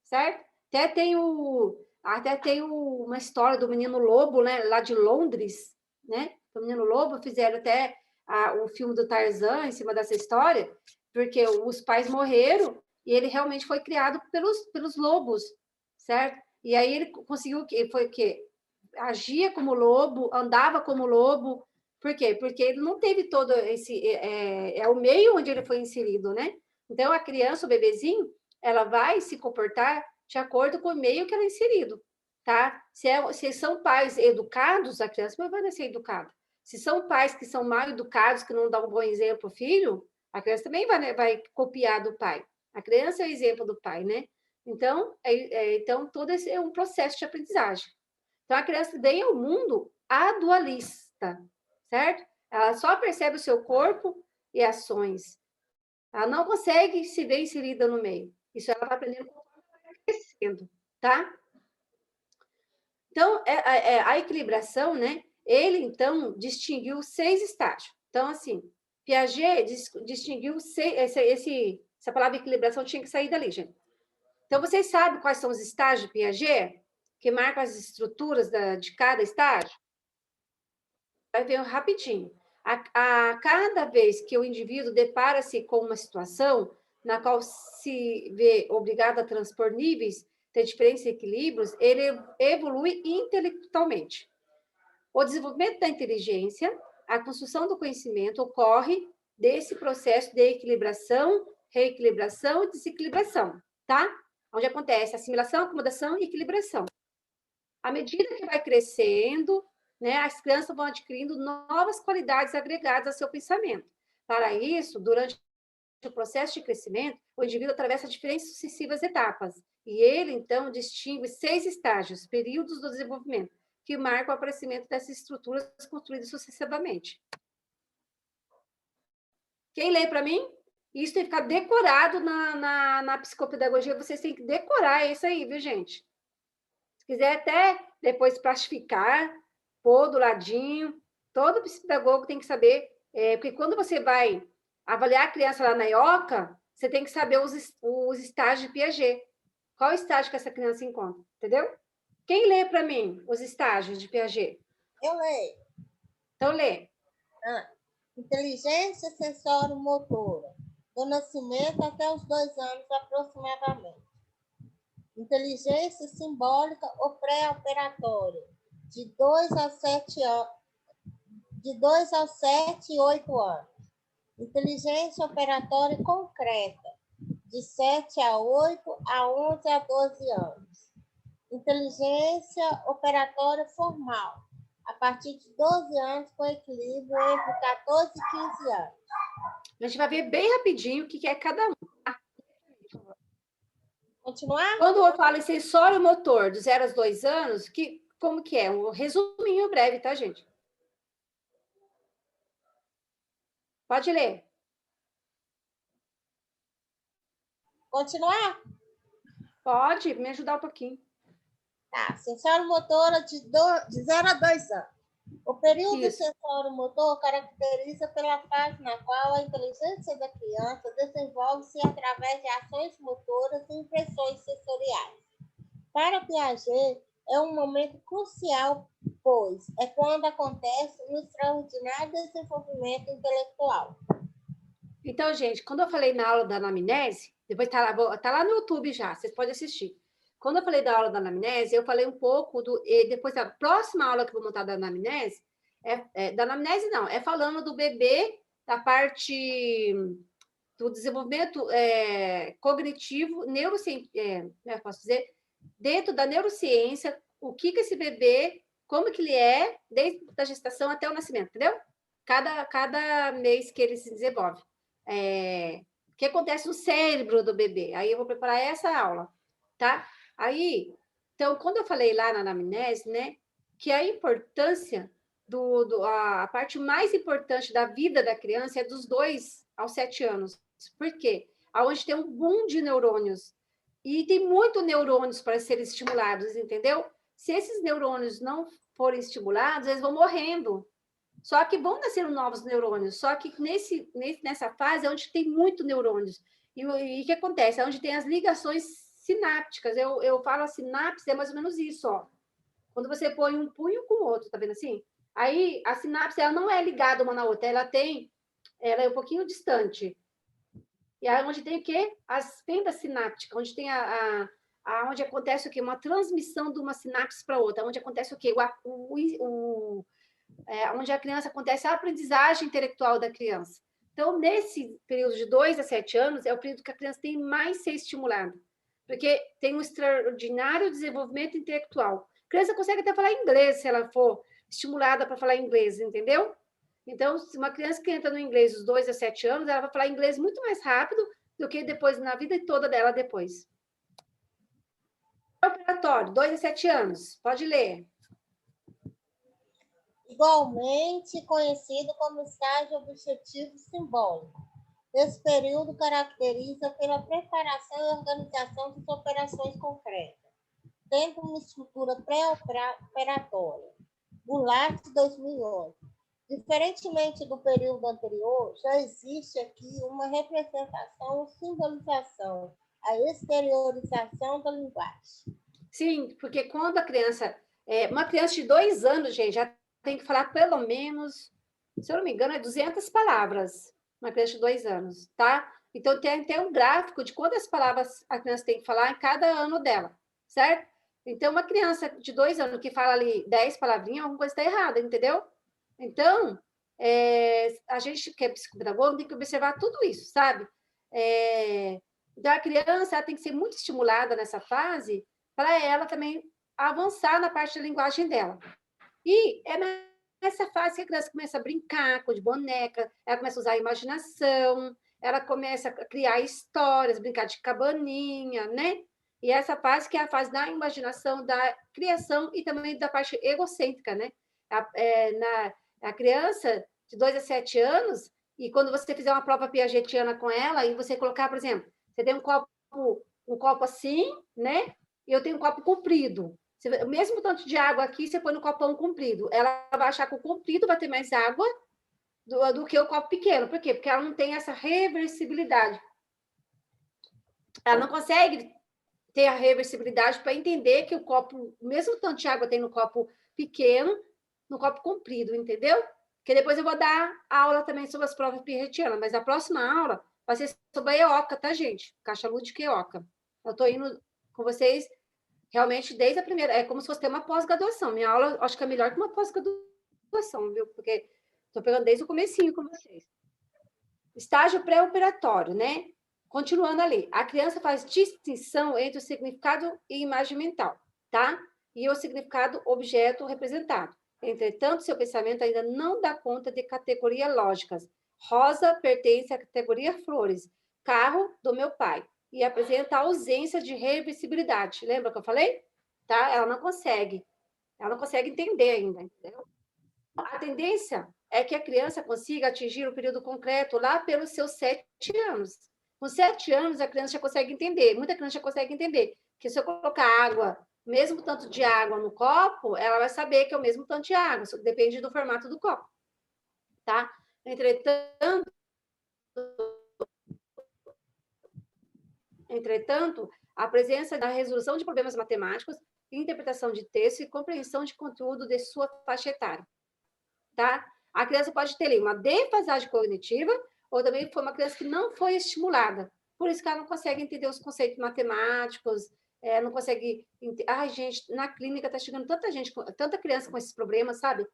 certo? Até tem uma história do menino lobo, né, lá de Londres, né? O menino lobo, fizeram até o filme do Tarzan em cima dessa história, porque os pais morreram e ele realmente foi criado pelos lobos, certo? E aí ele conseguiu, foi o quê? Agia como lobo, andava como lobo. Por quê? Porque ele não teve todo esse... É o meio onde ele foi inserido, né? Então, a criança, o bebezinho, ela vai se comportar de acordo com o meio que ela é inserido, tá? Se são pais educados, a criança vai ser educada. Se são pais que são mal educados, que não dão um bom exemplo para o filho, a criança também vai copiar do pai. A criança é o exemplo do pai, né? Então, então todo esse é um processo de aprendizagem. Então, a criança vem ao mundo adualista, certo? Ela só percebe o seu corpo e ações. Ela não consegue se ver inserida no meio. Isso ela vai aprendendo conforme ela vai crescendo, tá? Então, a equilibração, né? Ele, então, distinguiu 6 estágios. Então, assim, Piaget distinguiu essa palavra equilibração tinha que sair dali, gente. Então, vocês sabem quais são os estágios de Piaget? Que marcam as estruturas de cada estágio? Vai ver rapidinho. A cada vez que o indivíduo depara-se com uma situação na qual se vê obrigado a transpor níveis de diferentes equilíbrios, ele evolui intelectualmente. O desenvolvimento da inteligência, a construção do conhecimento ocorre desse processo de equilibração, reequilibração e desequilibração, tá? Onde acontece assimilação, acomodação e equilibração. À medida que vai crescendo, né, as crianças vão adquirindo novas qualidades agregadas ao seu pensamento. Para isso, durante o processo de crescimento, o indivíduo atravessa diferentes sucessivas etapas, e ele, então, distingue 6 estágios, períodos do desenvolvimento, que marcam o aparecimento dessas estruturas construídas sucessivamente. Quem lê para mim? Isso tem que ficar decorado na psicopedagogia, vocês têm que decorar isso aí, viu, gente? Se quiser até depois plastificar, pôr do ladinho, todo psicopedagogo tem que saber, porque quando você vai avaliar a criança lá na IOCA, você tem que saber os estágios de Piaget. Qual estágio que essa criança encontra, entendeu? Quem lê para mim os estágios de Piaget? Eu leio. Então, lê. Inteligência sensório-motora, do nascimento até os 2 anos aproximadamente. Inteligência simbólica ou pré-operatória, de 2 a 7 anos, de 2 aos 7 e 8 anos. Inteligência operatória concreta, de 7 a 8 a 11 a 12 anos. Inteligência operatória formal, a partir de 12 anos, com equilíbrio entre 14 e 15 anos. A gente vai ver bem rapidinho o que é cada um. Continuar? Quando eu falo em sensório motor dos 0 aos 2 anos, como que é? Um resuminho breve, tá, gente? Pode ler. Continuar? Pode me ajudar um pouquinho. Tá. Sensório-motora de 0 a 2 anos. O período Isso. sensório-motor caracteriza pela fase na qual a inteligência da criança desenvolve-se através de ações motoras e impressões sensoriais. Para Piaget, é um momento crucial, pois é quando acontece um extraordinário desenvolvimento intelectual. Então, gente, quando eu falei na aula da anamnese, depois tá lá no YouTube já, vocês podem assistir. Quando eu falei da aula da anamnese, eu falei um pouco depois da próxima aula que eu vou montar da anamnese, da anamnese não, é falando do bebê, da parte do desenvolvimento cognitivo, posso dizer, dentro da neurociência, o que esse bebê, como que ele é, desde a gestação até o nascimento, entendeu? Cada mês que ele se desenvolve. O que acontece no cérebro do bebê. Aí eu vou preparar essa aula, tá? Aí, então, quando eu falei lá na anamnese, né, que a importância a parte mais importante da vida da criança é dos 2 aos 7 anos. Por quê? Onde tem um boom de neurônios. E tem muito neurônios para serem estimulados, entendeu? Se esses neurônios não forem estimulados, eles vão morrendo. Só que vão nascer novos neurônios. Só que nessa fase é onde tem muito neurônios. E o que acontece? É onde tem as ligações sinápticas. Eu falo a sinapse, é mais ou menos isso, ó. Quando você põe um punho com o outro, tá vendo assim? Aí a sinapse ela não é ligada uma na outra, ela é um pouquinho distante. E aí onde tem o quê? As fendas sinápticas, onde tem onde acontece o quê? Uma transmissão de uma sinapse para outra, onde acontece o quê? Onde a criança acontece a aprendizagem intelectual da criança. Então, nesse período de 2 a 7 anos, é o período que a criança tem mais ser estimulada, porque tem um extraordinário desenvolvimento intelectual. A criança consegue até falar inglês se ela for estimulada para falar inglês, entendeu? Então, se uma criança que entra no inglês dos 2 a 7 anos, ela vai falar inglês muito mais rápido do que depois, na vida toda dela depois. Operatório, 2 a 7 anos. Pode ler. Igualmente conhecido como estágio objetivo simbólico. Esse período caracteriza pela preparação e organização das operações concretas, tendo uma estrutura pré-operatória. Goulart, 2011. Diferentemente do período anterior, já existe aqui uma representação ou simbolização, a exteriorização da linguagem. Sim, porque quando a criança... uma criança de 2 anos, gente, já tem que falar pelo menos, se eu não me engano, 200 palavras. Uma criança de 2 anos, tá? Então, tem um gráfico de quantas palavras a criança tem que falar em cada ano dela, certo? Então, uma criança de 2 anos que fala ali 10 palavrinhas, alguma coisa está errada, entendeu? Então, a gente que é psicopedagogo tem que observar tudo isso, sabe? Então, a criança ela tem que ser muito estimulada nessa fase para ela também avançar na parte da linguagem dela. E é nessa fase que a criança começa a brincar com de boneca, ela começa a usar a imaginação, ela começa a criar histórias, brincar de cabaninha, né? E essa fase que é a fase da imaginação, da criação e também da parte egocêntrica, né? A criança de 2 a 7 anos, e quando você fizer uma prova piagetiana com ela, e você colocar, por exemplo, você tem um copo assim, né? E eu tenho um copo comprido. O mesmo tanto de água aqui, você põe no copão comprido. Ela vai achar que o comprido vai ter mais água do que o copo pequeno. Por quê? Porque ela não tem essa reversibilidade. Ela não consegue ter a reversibilidade para entender que o copo, o mesmo tanto de água tem no copo pequeno, no copo comprido, entendeu? Porque depois eu vou dar aula também sobre as provas pirretianas, mas a próxima aula vai ser sobre a EOCA, tá, gente? Caixa lúdica e EOCA. Eu estou indo com vocês realmente desde a primeira, é como se fosse ter uma pós-graduação. Minha aula, acho que é melhor que uma pós-graduação, viu? Porque estou pegando desde o comecinho com vocês. Estágio pré-operatório, né? Continuando ali, a criança faz distinção entre o significado e imagem mental, tá? E o significado objeto representado. Entretanto, seu pensamento ainda não dá conta de categorias lógicas. Rosa pertence à categoria flores, carro do meu pai, e apresenta ausência de reversibilidade. Lembra que eu falei? Tá? Ela não consegue entender ainda, entendeu? A tendência é que a criança consiga atingir o período concreto lá pelos seus 7 anos. Com 7 anos, a criança já consegue entender, muita criança já consegue entender que se eu colocar água, mesmo tanto de água no copo, ela vai saber que é o mesmo tanto de água, depende do formato do copo, tá? Entretanto, a presença da resolução de problemas matemáticos, interpretação de texto e compreensão de conteúdo de sua faixa etária, tá? A criança pode ter ali uma defasagem cognitiva ou também foi uma criança que não foi estimulada. Por isso que ela não consegue entender os conceitos matemáticos, não consegue... Ai, gente, na clínica está chegando tanta gente, tanta criança com esses problemas, sabe?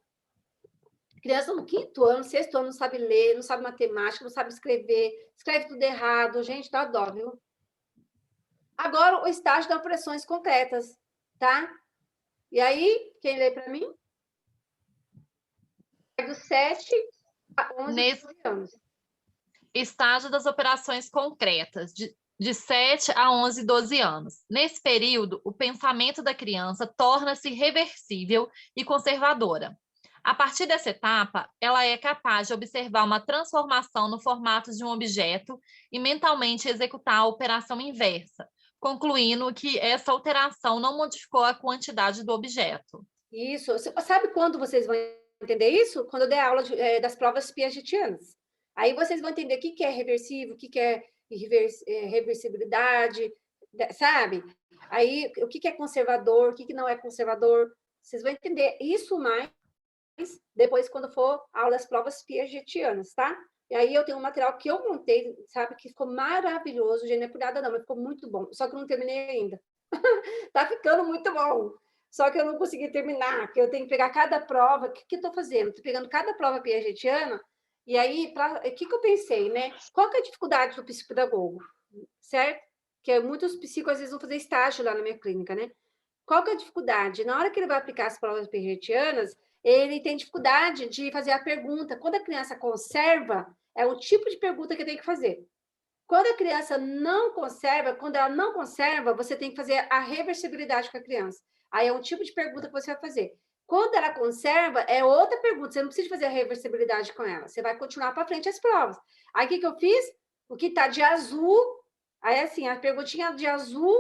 Criança no 5º ano, 6º ano, não sabe ler, não sabe matemática, não sabe escrever, escreve tudo errado. Gente, dá dó, viu? Agora, o estágio das operações concretas, tá? E aí, quem lê para mim? Dos 7 a 11 anos. Estágio das operações concretas, de 7 a 11, 12 anos. Nesse período, o pensamento da criança torna-se reversível e conservadora. A partir dessa etapa, ela é capaz de observar uma transformação no formato de um objeto e mentalmente executar a operação inversa, concluindo que essa alteração não modificou a quantidade do objeto. Isso. Sabe quando vocês vão entender isso? Quando eu der aula das provas piagetianas. Aí vocês vão entender o que é reversível, o que é reversibilidade, sabe? Aí, o que é conservador, o que não é conservador. Vocês vão entender isso mais depois, quando for aula das provas piagetianas, tá? E aí eu tenho um material que eu montei, sabe, que ficou maravilhoso, gente, não é por nada não, mas ficou muito bom, só que eu não terminei ainda. Tá ficando muito bom, só que eu não consegui terminar, porque eu tenho que pegar cada prova, o que eu estou fazendo? Estou pegando cada prova piagetiana, e aí, o que eu pensei, né? Qual que é a dificuldade do psicopedagogo, certo? Que muitos psicólogos, às vezes, vão fazer estágio lá na minha clínica, né? Qual que é a dificuldade? Na hora que ele vai aplicar as provas piagetianas, ele tem dificuldade de fazer a pergunta. Quando a criança conserva, é o tipo de pergunta que tem que fazer. Quando a criança não conserva, quando ela não conserva, você tem que fazer a reversibilidade com a criança. Aí é um tipo de pergunta que você vai fazer. Quando ela conserva, é outra pergunta. Você não precisa fazer a reversibilidade com ela. Você vai continuar para frente as provas. Aí, o que eu fiz? O que está de azul, aí, assim, a perguntinha de azul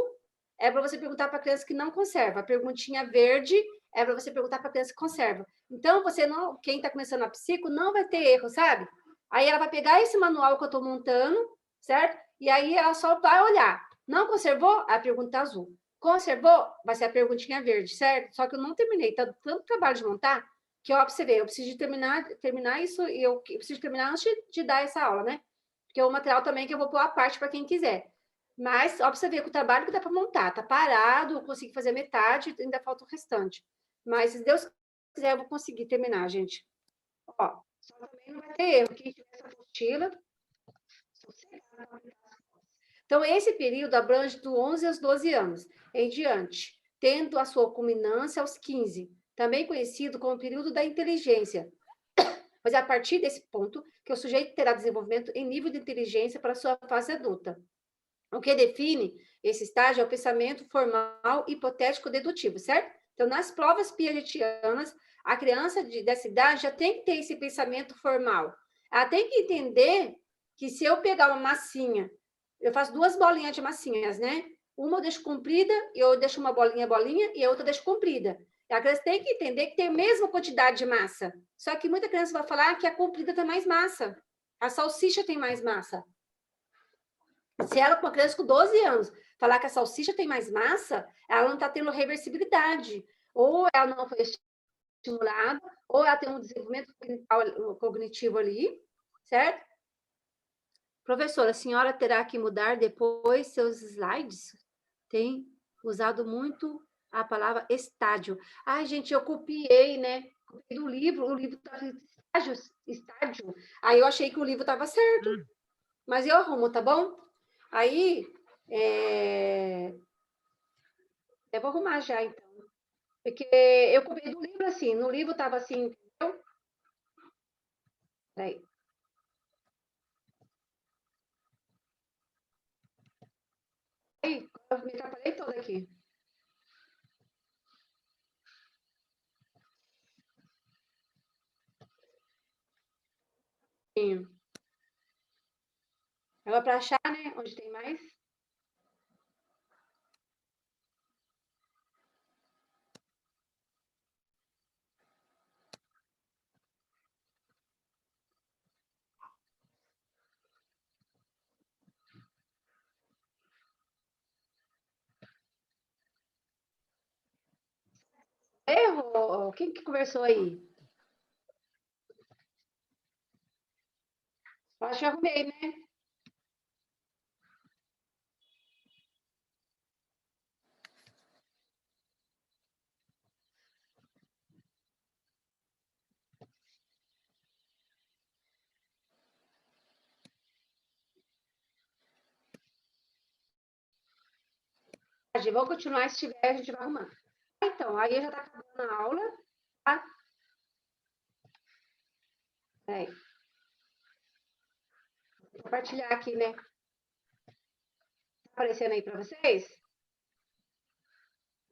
é para você perguntar para a criança que não conserva. A perguntinha verde é para você perguntar para a criança que conserva. Então, você não, quem está começando a psico, não vai ter erro, sabe? Aí, ela vai pegar esse manual que eu estou montando, certo? E aí, ela só vai olhar. Não conservou? A pergunta azul. Conservou? Vai ser a perguntinha verde, certo? Só que eu não terminei. Tá tanto trabalho de montar que, ó, pra você ver, eu preciso de terminar isso e eu preciso terminar antes de dar essa aula, né? Porque é um material também que eu vou pôr à parte para quem quiser. Mas, ó, pra você ver, o trabalho que dá para montar. Tá parado, eu consegui fazer metade, ainda falta o restante. Mas, se Deus quiser, eu vou conseguir terminar, gente. Ó, só também não vai ter erro. Quem tiver essa apostila... Então, esse período abrange do 11 aos 12 anos em diante, tendo a sua culminância aos 15, também conhecido como período da inteligência. Mas é a partir desse ponto que o sujeito terá desenvolvimento em nível de inteligência para a sua fase adulta. O que define esse estágio é o pensamento formal, hipotético, dedutivo, certo? Então, nas provas piagetianas, a criança dessa idade já tem que ter esse pensamento formal. Ela tem que entender que se eu pegar uma massinha, eu faço 2 bolinhas de massinhas, né? Uma eu deixo comprida, e eu deixo uma bolinha, e a outra eu deixo comprida. E a criança tem que entender que tem a mesma quantidade de massa. Só que muita criança vai falar que a comprida tem mais massa. A salsicha tem mais massa. Se ela, com uma criança com 12 anos, falar que a salsicha tem mais massa, ela não está tendo reversibilidade. Ou ela não foi estimulada, ou ela tem um desenvolvimento cognitivo ali, certo? Professora, a senhora terá que mudar depois seus slides? Tem usado muito a palavra estádio. Ai, gente, eu copiei, né? Copiei do livro, o livro está estádio. Aí eu achei que o livro estava certo. Mas eu arrumo, tá bom? Aí, eu vou arrumar já, então. Porque eu copiei do livro assim, no livro estava assim, entendeu? Peraí. Aí, eu me atrapalhei toda aqui. Sim. Agora para achar, né? Onde tem mais? Erro! Quem que conversou aí? Eu acho que arrumei, né? Vamos continuar, se tiver, a gente vai arrumar. Então, aí já está acabando a aula, tá? Peraí. Vou compartilhar aqui, né? Tá aparecendo aí para vocês?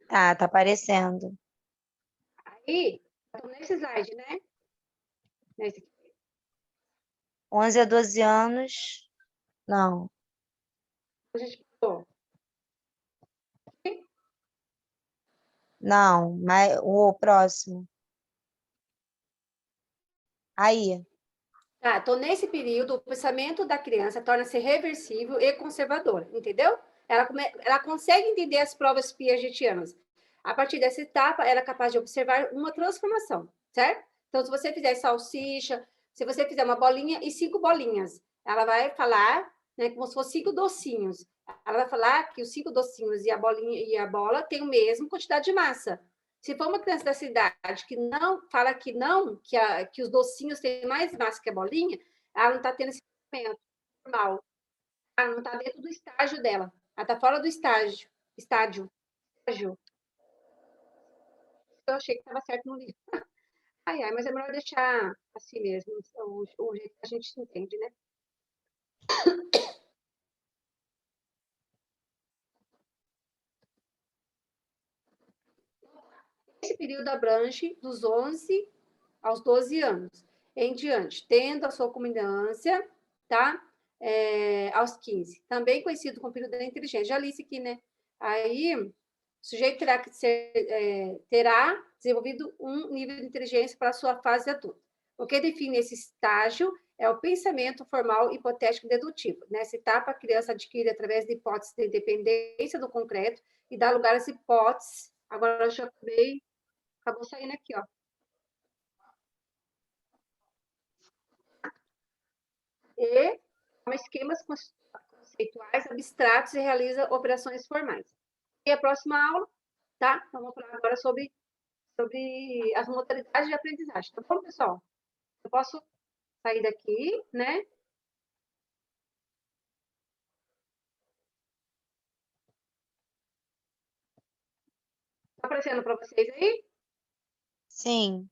Tá aparecendo. Aí, estou nesse slide, né? Nesse aqui. 11 a 12 anos, não. A gente pulou. Não, mas o próximo. Aí, Tá, estou nesse período, o pensamento da criança torna-se reversível e conservador, entendeu? Ela consegue entender as provas piagetianas. A partir dessa etapa, ela é capaz de observar uma transformação, certo? Então, se você fizer salsicha, se você fizer uma bolinha e 5 bolinhas, ela vai falar, né, como se fossem 5 docinhos. Ela vai falar que os 5 docinhos e a bolinha e a bola têm a mesma quantidade de massa. Se for uma criança da cidade que não fala que não, que os docinhos têm mais massa que a bolinha, ela não está tendo esse pensamento normal. Ela não está dentro do estágio dela. Ela está fora do estágio. Eu achei que estava certo no livro. Ai, ai, mas é melhor deixar assim mesmo, o jeito que a gente se entende, né? Esse período abrange dos 11 aos 12 anos em diante, tendo a sua culminância, tá? Aos 15. Também conhecido como período da inteligência. Já li isso aqui, né? Aí, o sujeito terá desenvolvido um nível de inteligência para a sua fase adulta. O que define esse estágio é o pensamento formal, hipotético e dedutivo. Nessa etapa, a criança adquire, através de hipóteses de dependência do concreto, e dá lugar às hipóteses. Agora, eu já acabou saindo aqui, ó. E forma esquemas conceituais abstratos e realiza operações formais. E a próxima aula, tá? Então, vamos falar agora sobre as modalidades de aprendizagem. Tá bom, pessoal? Eu posso sair daqui, né? Tá aparecendo para vocês aí? sim.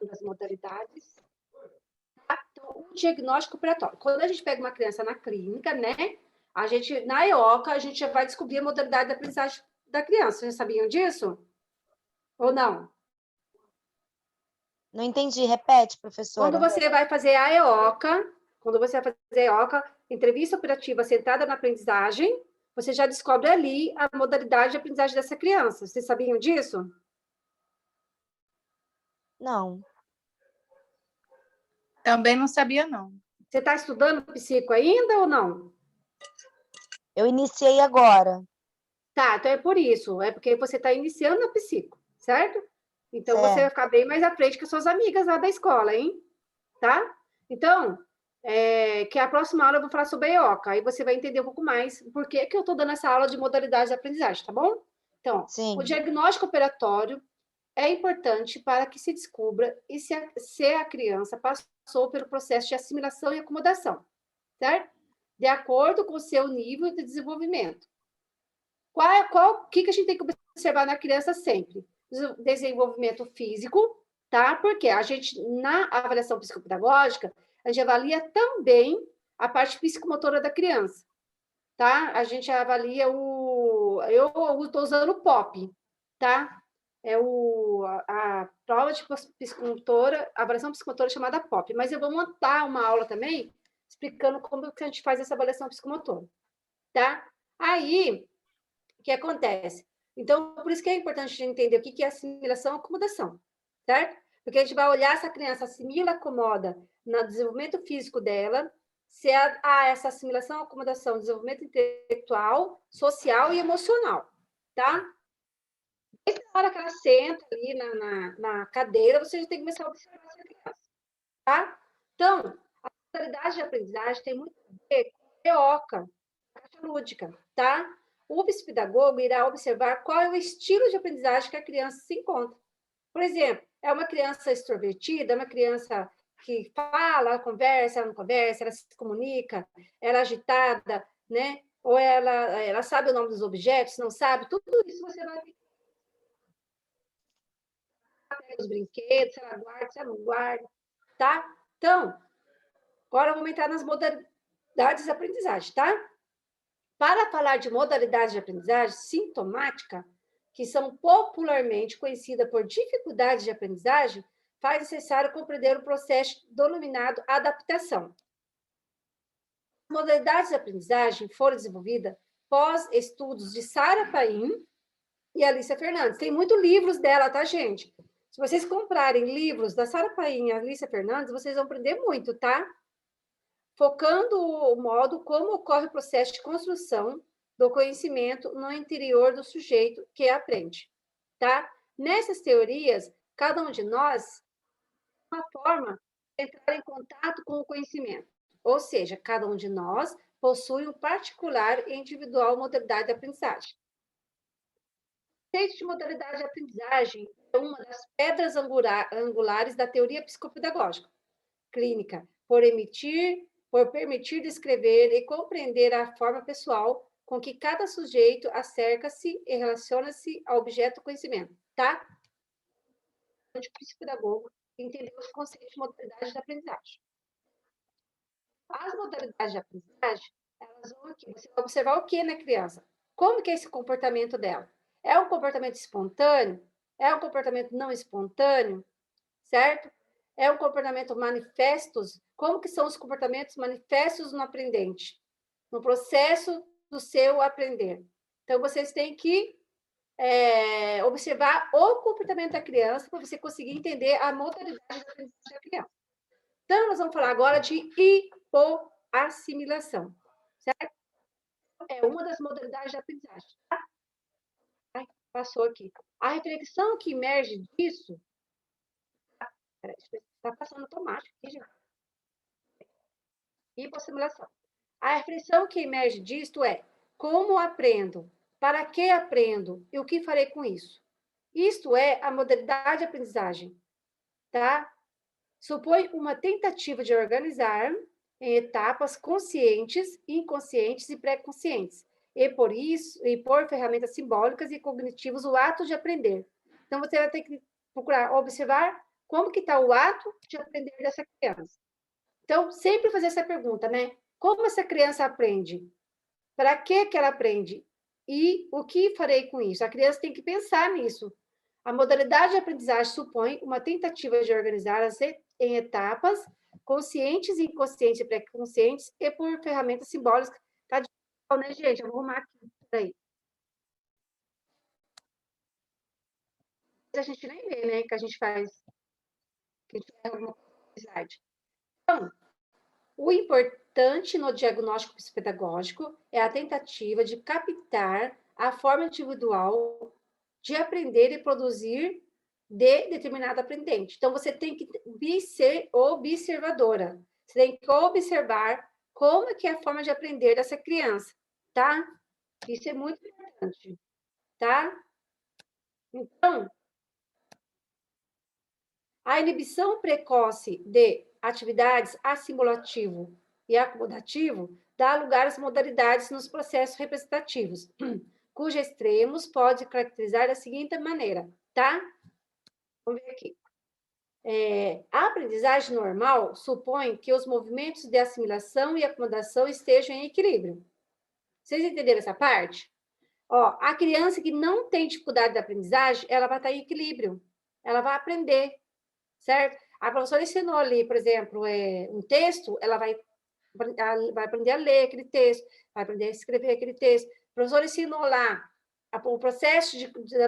Das modalidades. Então, o diagnóstico operatório. Quando a gente pega uma criança na clínica, né? A gente, na EOCA, a gente já vai descobrir a modalidade de aprendizagem da criança. Vocês sabiam disso? Ou não? Não entendi, repete, professora. Quando você vai fazer a EOCA, entrevista operativa centrada na aprendizagem, você já descobre ali a modalidade de aprendizagem dessa criança. Vocês sabiam disso? Não. Também não sabia, não. Você está estudando psico ainda ou não? Eu iniciei agora. Tá, então é por isso. É porque você está iniciando a psico, certo? Então, você vai Certo. ficar bem mais à frente que as suas amigas lá da escola, hein? Tá? Então, que a próxima aula eu vou falar sobre a EOCA. Aí você vai entender um pouco mais por que que eu estou dando essa aula de modalidade de aprendizagem, tá bom? Então, Sim. o diagnóstico operatório é importante para que se descubra e se a criança passou pelo processo de assimilação e acomodação, certo? De acordo com o seu nível de desenvolvimento. O que a gente tem que observar na criança sempre? Desenvolvimento físico, tá? Porque a gente, na avaliação psicopedagógica, a gente avalia também a parte psicomotora da criança, tá? A gente avalia eu estou usando o POP, tá? É a prova de psicomotora, a avaliação psicomotora chamada POP, mas eu vou montar uma aula também explicando como que a gente faz essa avaliação psicomotora, tá? Aí, o que acontece? Então, por isso que é importante a gente entender o que é assimilação e acomodação, certo? Porque a gente vai olhar se a criança assimila, acomoda no desenvolvimento físico dela, se há essa assimilação, acomodação, desenvolvimento intelectual, social e emocional, tá? Desde a hora que ela senta ali na cadeira, você já tem que começar a observar essa criança, tá? Então, a modalidade de aprendizagem tem muito a ver com a EOCA, a caixa lúdica, tá? O psicopedagogo irá observar qual é o estilo de aprendizagem que a criança se encontra. Por exemplo, é uma criança extrovertida, é uma criança que fala, ela conversa, ela não conversa, ela se comunica, ela é agitada, né? Ou ela sabe o nome dos objetos, não sabe, tudo isso você vai ver. Os brinquedos, se ela guarda, se ela não guarda, tá? Então, agora vamos entrar nas modalidades de aprendizagem, tá? Para falar de modalidade de aprendizagem sintomática, que são popularmente conhecidas por dificuldades de aprendizagem, faz necessário compreender o processo denominado adaptação. As modalidades de aprendizagem foram desenvolvidas pós estudos de Sara Paim e Alicia Fernandes. Tem muitos livros dela, tá, gente? Se vocês comprarem livros da Sara Paim e Alicia Fernandes, vocês vão aprender muito, tá? Focando o modo como ocorre o processo de construção do conhecimento no interior do sujeito que aprende, tá? Nessas teorias, cada um de nós tem uma forma de entrar em contato com o conhecimento, ou seja, cada um de nós possui um particular e individual modalidade de aprendizagem. O conceito de modalidade de aprendizagem é uma das pedras angulares da teoria psicopedagógica clínica, por permitir descrever e compreender a forma pessoal com que cada sujeito acerca-se e relaciona-se ao objeto do conhecimento, tá? O psicopedagogo entender os conceitos de modalidade de aprendizagem. As modalidades de aprendizagem, elas vão aqui, você vai observar o que na criança? Como que é esse comportamento dela? É um comportamento espontâneo? É um comportamento não espontâneo? Certo? É um comportamento manifestos? Como que são os comportamentos manifestos no aprendente? No processo do seu aprender. Então, vocês têm que observar o comportamento da criança para você conseguir entender a modalidade da aprendizagem da criança. Então, nós vamos falar agora de hipoassimilação, certo? É uma das modalidades de aprendizagem. Tá? Ai, passou aqui. A reflexão que emerge disso... Está passando automático aqui, já. Hipoassimilação. A reflexão que emerge disto é como aprendo, para que aprendo e o que farei com isso. Isto é a modalidade de aprendizagem, tá? Supõe uma tentativa de organizar em etapas conscientes, inconscientes e pré-conscientes, e por ferramentas simbólicas e cognitivas o ato de aprender. Então, você vai ter que procurar observar como que está o ato de aprender dessa criança. Então, sempre fazer essa pergunta, né? Como essa criança aprende? Para que ela aprende? E o que farei com isso? A criança tem que pensar nisso. A modalidade de aprendizagem supõe uma tentativa de organizar em etapas conscientes, inconscientes e pré-conscientes e por ferramentas simbólicas. Tá? Bom, né, gente? Eu vou arrumar aqui. Peraí. A gente nem vê, né? Que a gente faz. Que a gente faz alguma slide. Então, o importante no diagnóstico psicopedagógico é a tentativa de captar a forma individual de aprender e produzir de determinado aprendente. Então, você tem que ser observadora. Você tem que observar como é que é a forma de aprender dessa criança, tá? Isso é muito importante, tá? Então, a inibição precoce de atividades assimilativo e acomodativo dá lugar às modalidades nos processos representativos, cujos extremos pode caracterizar da seguinte maneira, tá? Vamos ver aqui. A aprendizagem normal supõe que os movimentos de assimilação e acomodação estejam em equilíbrio. Vocês entenderam essa parte? Ó, a criança que não tem dificuldade de aprendizagem, ela vai estar em equilíbrio. Ela vai aprender, certo? A professora ensinou ali, por exemplo, um texto, ela vai aprender a ler aquele texto, vai aprender a escrever aquele texto. A professora ensinou lá o processo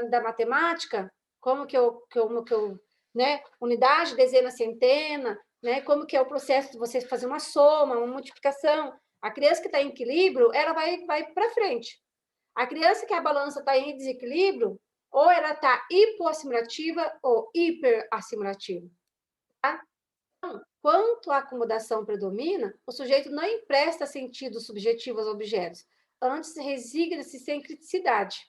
da matemática, como que eu né? Unidade, dezena, centena, né? Como que é o processo de você fazer uma soma, uma multiplicação. A criança que está em equilíbrio, ela vai para frente. A criança que a balança está em desequilíbrio, ou ela está hipoassimilativa ou hiperassimilativa. Tá? Então, quanto a acomodação predomina, o sujeito não empresta sentido subjetivo aos objetos, antes resigna-se sem criticidade.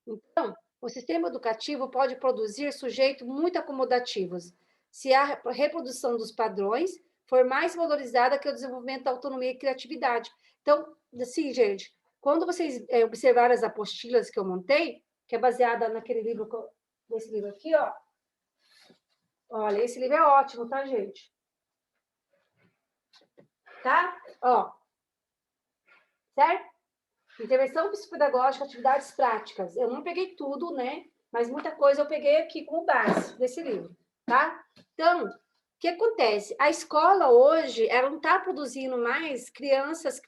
Então, o sistema educativo pode produzir sujeitos muito acomodativos, se a reprodução dos padrões for mais valorizada que o desenvolvimento da autonomia e criatividade. Então, assim, gente, quando vocês observarem as apostilas que eu montei, que é baseada naquele livro, nesse livro aqui, ó. Olha, esse livro é ótimo, tá, gente? Tá? Ó. Certo? Intervenção psicopedagógica, atividades práticas. Eu não peguei tudo, né? Mas muita coisa eu peguei aqui como base desse livro, tá? Então, o que acontece? A escola hoje, ela não está produzindo mais crianças,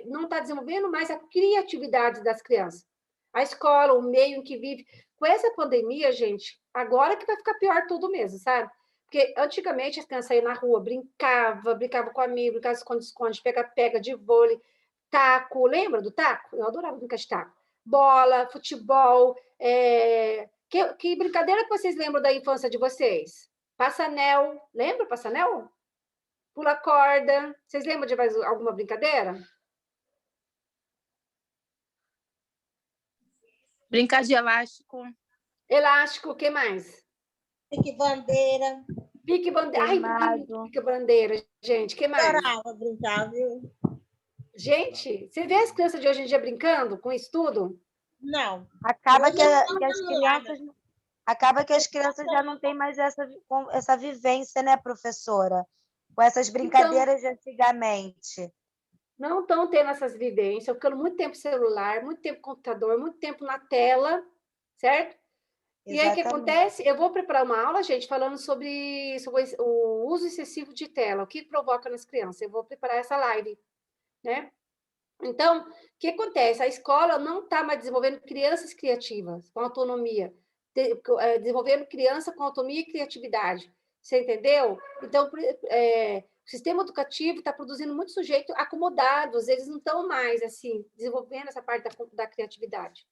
não está desenvolvendo mais a criatividade das crianças. A escola, o meio em que vive. Com essa pandemia, gente, agora que vai ficar pior tudo mesmo, sabe? Porque antigamente as crianças iam na rua, brincava com amigo, brincava de esconde-esconde, pega-pega de vôlei, taco, lembra do taco? Eu adorava brincar de taco. Bola, futebol. Que brincadeira que vocês lembram da infância de vocês? Passanel, lembra passanel? Pula corda. Vocês lembram de mais alguma brincadeira? Brincar de elástico. Elástico, o que mais? Pique-bandeira. Pique-bandeira. Ai, pique-bandeira, gente. O que mais? Adorava brincar, viu? Gente, você vê as crianças de hoje em dia brincando com isso tudo? Não. Acaba que as crianças já não têm mais essa vivência, né, professora? Com essas brincadeiras de antigamente. Não estão tendo essas vivências, ficando muito tempo celular, muito tempo computador, muito tempo na tela, certo? E aí, o que acontece? Eu vou preparar uma aula, gente, falando sobre o uso excessivo de tela, o que provoca nas crianças. Eu vou preparar essa live, né? Então, o que acontece? A escola não está mais desenvolvendo crianças criativas, com autonomia, desenvolvendo criança com autonomia e criatividade. Você entendeu? Então, o sistema educativo está produzindo muitos sujeitos acomodados, eles não estão mais, assim, desenvolvendo essa parte da criatividade.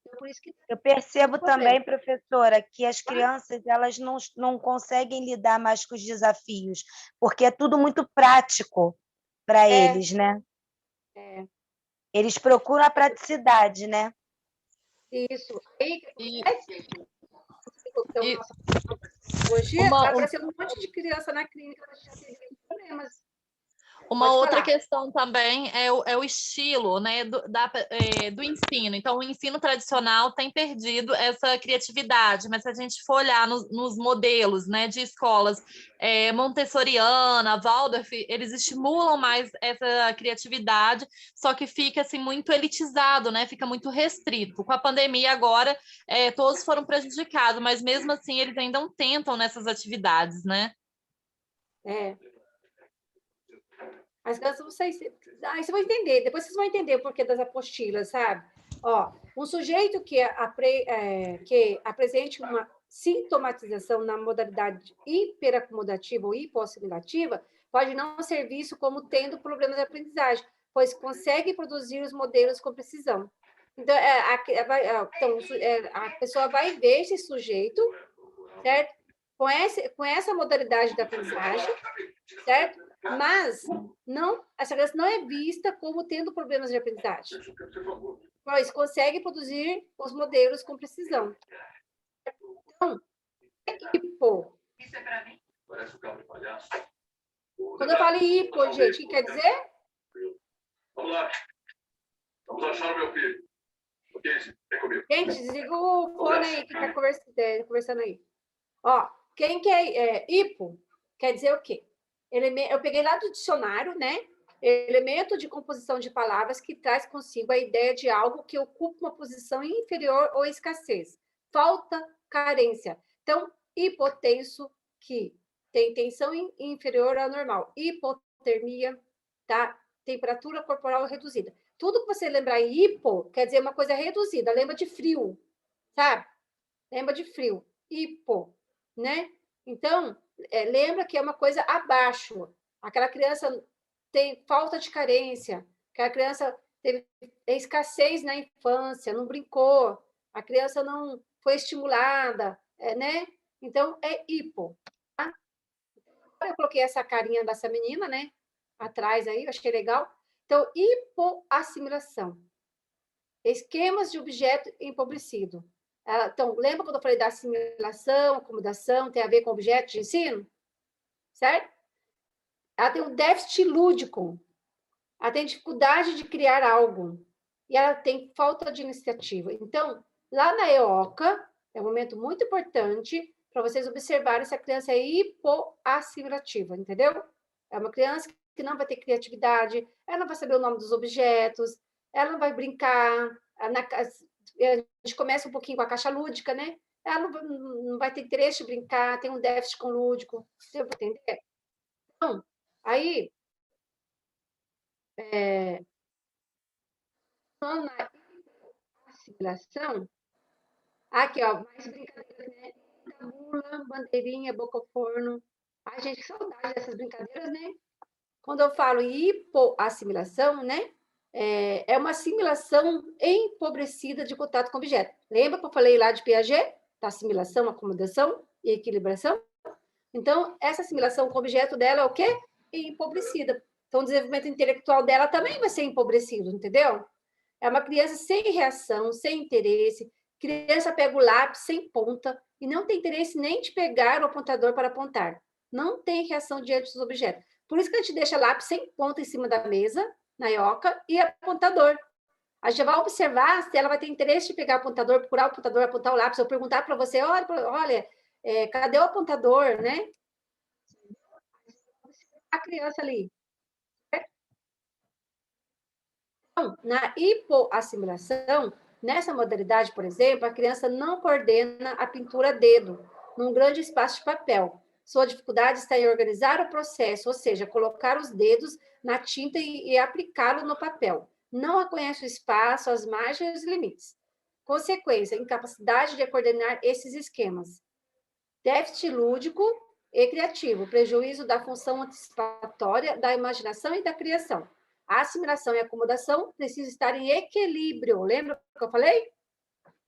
Então, por isso que eu percebo também, professora, que as crianças elas não conseguem lidar mais com os desafios, porque é tudo muito prático para eles, né? Eles procuram a praticidade, né? Isso. Hoje está aparecendo um monte de criança na clínica, já tem problemas. Uma outra questão também é o estilo, né, do ensino. Então, o ensino tradicional tem perdido essa criatividade, mas se a gente for olhar nos modelos, né, de escolas montessoriana, Waldorf, eles estimulam mais essa criatividade, só que fica assim, muito elitizado, né, fica muito restrito. Com a pandemia agora, todos foram prejudicados, mas mesmo assim eles ainda tentam nessas atividades, né? As crianças, vocês vão entender, depois vocês vão entender o porquê das apostilas, sabe? Ó, um sujeito que apresente uma sintomatização na modalidade hiperacomodativa ou hipoassimilativa pode não ser visto como tendo problemas de aprendizagem, pois consegue produzir os modelos com precisão. Então, a pessoa vai ver esse sujeito, certo? Com essa modalidade da aprendizagem, certo? Mas essa criança não é vista como tendo problemas de aprendizagem, pois consegue produzir os modelos com precisão. Então, hipo. Quando eu falo hipo, gente, o que quer dizer? Vamos lá. Vamos achar o meu filho. Ok, vem comigo. Gente, desliga o fone aí que está conversando aí. Ó, quem que é hipo? Quer dizer o quê? Eu peguei lá do dicionário, né? Elemento de composição de palavras que traz consigo a ideia de algo que ocupa uma posição inferior ou escassez. Falta, carência. Então, hipotenso, que tem tensão inferior ao normal. Hipotermia, tá? Temperatura corporal reduzida. Tudo que você lembrar em hipo, quer dizer uma coisa reduzida. Lembra de frio, sabe? Lembra de frio. Hipo, né? Então, lembra que é uma coisa abaixo. Aquela criança tem falta de carência, aquela criança teve escassez na infância, não brincou, a criança não foi estimulada, né? Então, é hipo. Tá? Eu coloquei essa carinha dessa menina, né? Atrás aí, eu achei legal. Então, hipoassimilação. Esquemas de objeto empobrecido. Então, lembra quando eu falei da assimilação, acomodação, tem a ver com objeto de ensino? Certo? Ela tem um déficit lúdico. Ela tem dificuldade de criar algo. E ela tem falta de iniciativa. Então, lá na EOCA, é um momento muito importante para vocês observarem se a criança é hipoassimilativa, entendeu? É uma criança que não vai ter criatividade, ela não vai saber o nome dos objetos, ela não vai brincar. A gente começa um pouquinho com a caixa lúdica, né? Ela não vai ter interesse de brincar, tem um déficit com lúdico. Deu para entender? Então, aí, na assimilação, aqui, ó, mais brincadeiras, né? Bula, bandeirinha, boca ao forno. Ai, gente, que saudade dessas brincadeiras, né? Quando eu falo hipoassimilação, né? É uma assimilação empobrecida de contato com objeto. Lembra que eu falei lá de Piaget? Da assimilação, acomodação e equilibração? Então, essa assimilação com objeto dela é o quê? Empobrecida. Então, o desenvolvimento intelectual dela também vai ser empobrecido, entendeu? É uma criança sem reação, sem interesse. Criança pega o lápis sem ponta e não tem interesse nem de pegar o apontador para apontar. Não tem reação diante dos objetos. Por isso que a gente deixa lápis sem ponta em cima da mesa, na ioca, e apontador. A gente vai observar se ela vai ter interesse de pegar o apontador, procurar o apontador, apontar o lápis, ou perguntar para você, olha, cadê o apontador, né? A criança ali. Então, na hipoassimilação, nessa modalidade, por exemplo, a criança não coordena a pintura a dedo, num grande espaço de papel. Sua dificuldade está em organizar o processo, ou seja, colocar os dedos na tinta e aplicá-lo no papel. Não reconhece o espaço, as margens e os limites. Consequência, incapacidade de coordenar esses esquemas. Déficit lúdico e criativo, prejuízo da função antecipatória, da imaginação e da criação. A assimilação e a acomodação precisam estar em equilíbrio. Lembra o que eu falei?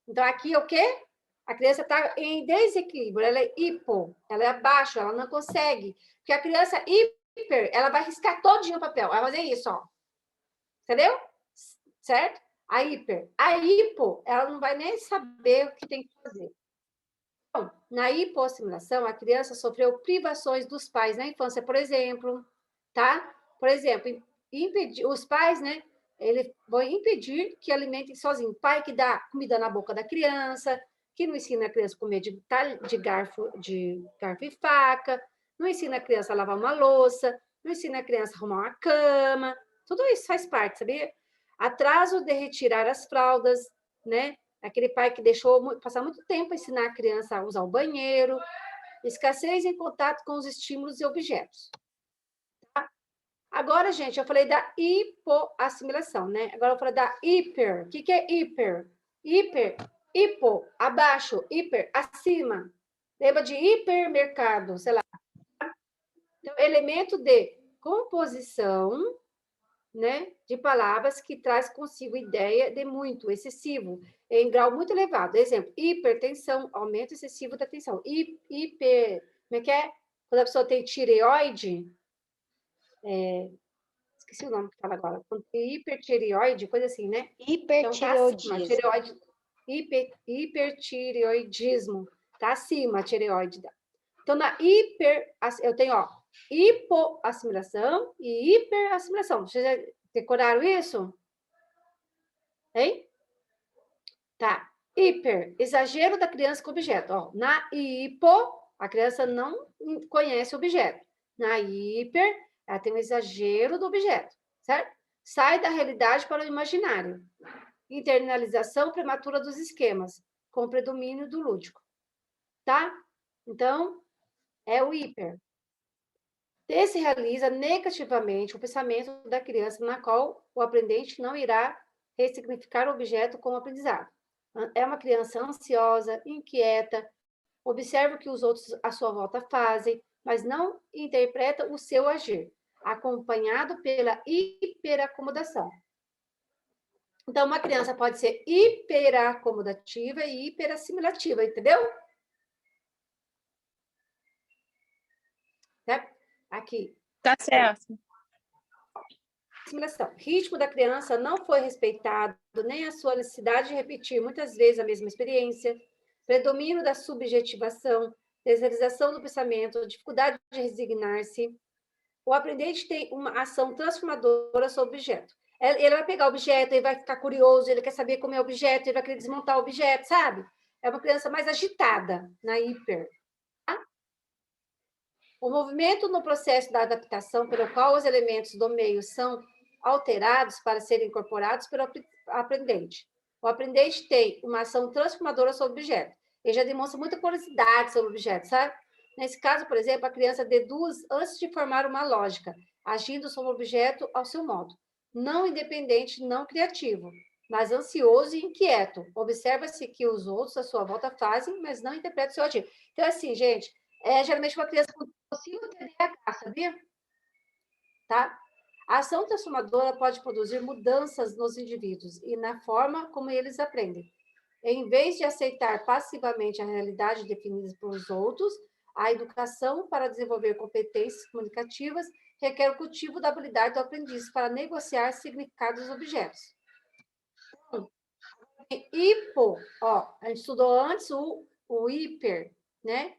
Então, aqui o quê? A criança está em desequilíbrio, ela é hipo, ela é abaixo, ela não consegue. Porque a criança hiper, ela vai riscar todinho o papel, vai fazer isso, ó. Entendeu? Certo? A hiper. A hipo, ela não vai nem saber o que tem que fazer. Então, na hipoassimilação, a criança sofreu privações dos pais na infância, por exemplo, tá? Por exemplo, os pais, né? Eles vão impedir que alimentem sozinho. Pai que dá comida na boca da criança, que não ensina a criança a comer de garfo e faca, não ensina a criança a lavar uma louça, não ensina a criança a arrumar uma cama, tudo isso faz parte, sabia? Atraso de retirar as fraldas, né? Aquele pai que deixou passar muito tempo a ensinar a criança a usar o banheiro, escassez em contato com os estímulos e objetos. Tá? Agora, gente, eu falei da hipoassimilação, né? Agora eu falei da hiper. O que é hiper? Hiper, hipo, abaixo, hiper, acima. Lembra de hipermercado, sei lá. Então, elemento de composição, né, de palavras que traz consigo ideia de muito, excessivo, em grau muito elevado. Exemplo, hipertensão, aumento excessivo da tensão. Como é que é? Quando a pessoa tem tireoide, esqueci o nome que fala agora, hipertireoide, coisa assim, né? Então, tá acima, tireoide, hipertireoidismo, tá acima a tireoide. Então, eu tenho, ó, hipoassimilação e hiperassimilação. Vocês já decoraram isso? Hein? Tá. Hiper, exagero da criança com objeto. Ó, na hipo, a criança não conhece o objeto. Na hiper, ela tem um exagero do objeto, certo? Sai da realidade para o imaginário. Internalização prematura dos esquemas, com predomínio do lúdico. Tá? Então, é o hiper. Se realiza negativamente o pensamento da criança, na qual o aprendente não irá ressignificar o objeto como aprendizado. É uma criança ansiosa, inquieta, observa o que os outros à sua volta fazem, mas não interpreta o seu agir, acompanhado pela hiperacomodação. Então, uma criança pode ser hiperacomodativa e hiperassimilativa, entendeu? Certo? Aqui. Tá certo. Assimilação. Ritmo da criança não foi respeitado, nem a sua necessidade de repetir muitas vezes a mesma experiência, predomínio da subjetivação, desrealização do pensamento, dificuldade de resignar-se. O aprendente tem uma ação transformadora sobre o objeto. Ele vai pegar o objeto, ele vai ficar curioso, ele quer saber como é o objeto, ele vai querer desmontar o objeto, sabe? É uma criança mais agitada, na hiper. O movimento no processo da adaptação, pelo qual os elementos do meio são alterados para serem incorporados pelo aprendente. O aprendente tem uma ação transformadora sobre o objeto. Ele já demonstra muita curiosidade sobre o objeto, sabe? Nesse caso, por exemplo, a criança deduz antes de formar uma lógica, agindo sobre o objeto ao seu modo. Não independente, não criativo, mas ansioso e inquieto. Observa-se que os outros à sua volta fazem, mas não interpretam o seu agir. Então, assim, gente, geralmente uma criança com possível TDAH, sabia? Tá? A ação transformadora pode produzir mudanças nos indivíduos e na forma como eles aprendem. Em vez de aceitar passivamente a realidade definida pelos outros, a educação para desenvolver competências comunicativas requer o cultivo da habilidade do aprendiz para negociar significados dos objetos. Hipo, ó, a gente estudou antes o hiper, né?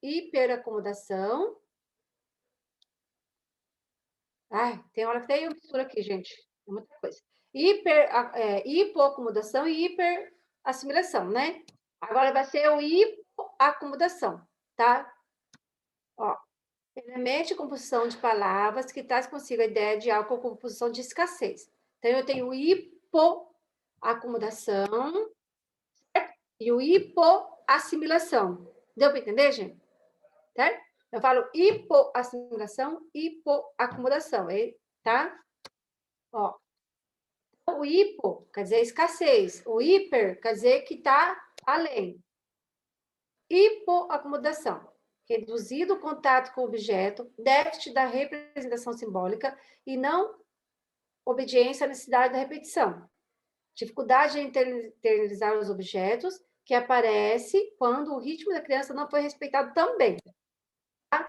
Hiperacomodação. Ai, tem hora que tem eu misturo aqui, gente. É muita coisa. Hipoacomodação e hiperassimilação, né? Agora vai ser o hipoacomodação, tá? Ó, elemento de composição de palavras que traz consigo a ideia de algo com composição de escassez. Então, eu tenho o hipoacomodação, certo? E o hipoassimilação. Deu para entender, gente? Certo? Eu falo hipoassimilação, hipoacomodação, tá? Ó, o hipo quer dizer escassez, o hiper quer dizer que está além. Hipoacomodação, reduzido o contato com o objeto, déficit da representação simbólica e não obediência à necessidade da repetição. Dificuldade em internalizar os objetos, que aparece quando o ritmo da criança não foi respeitado também. Tá?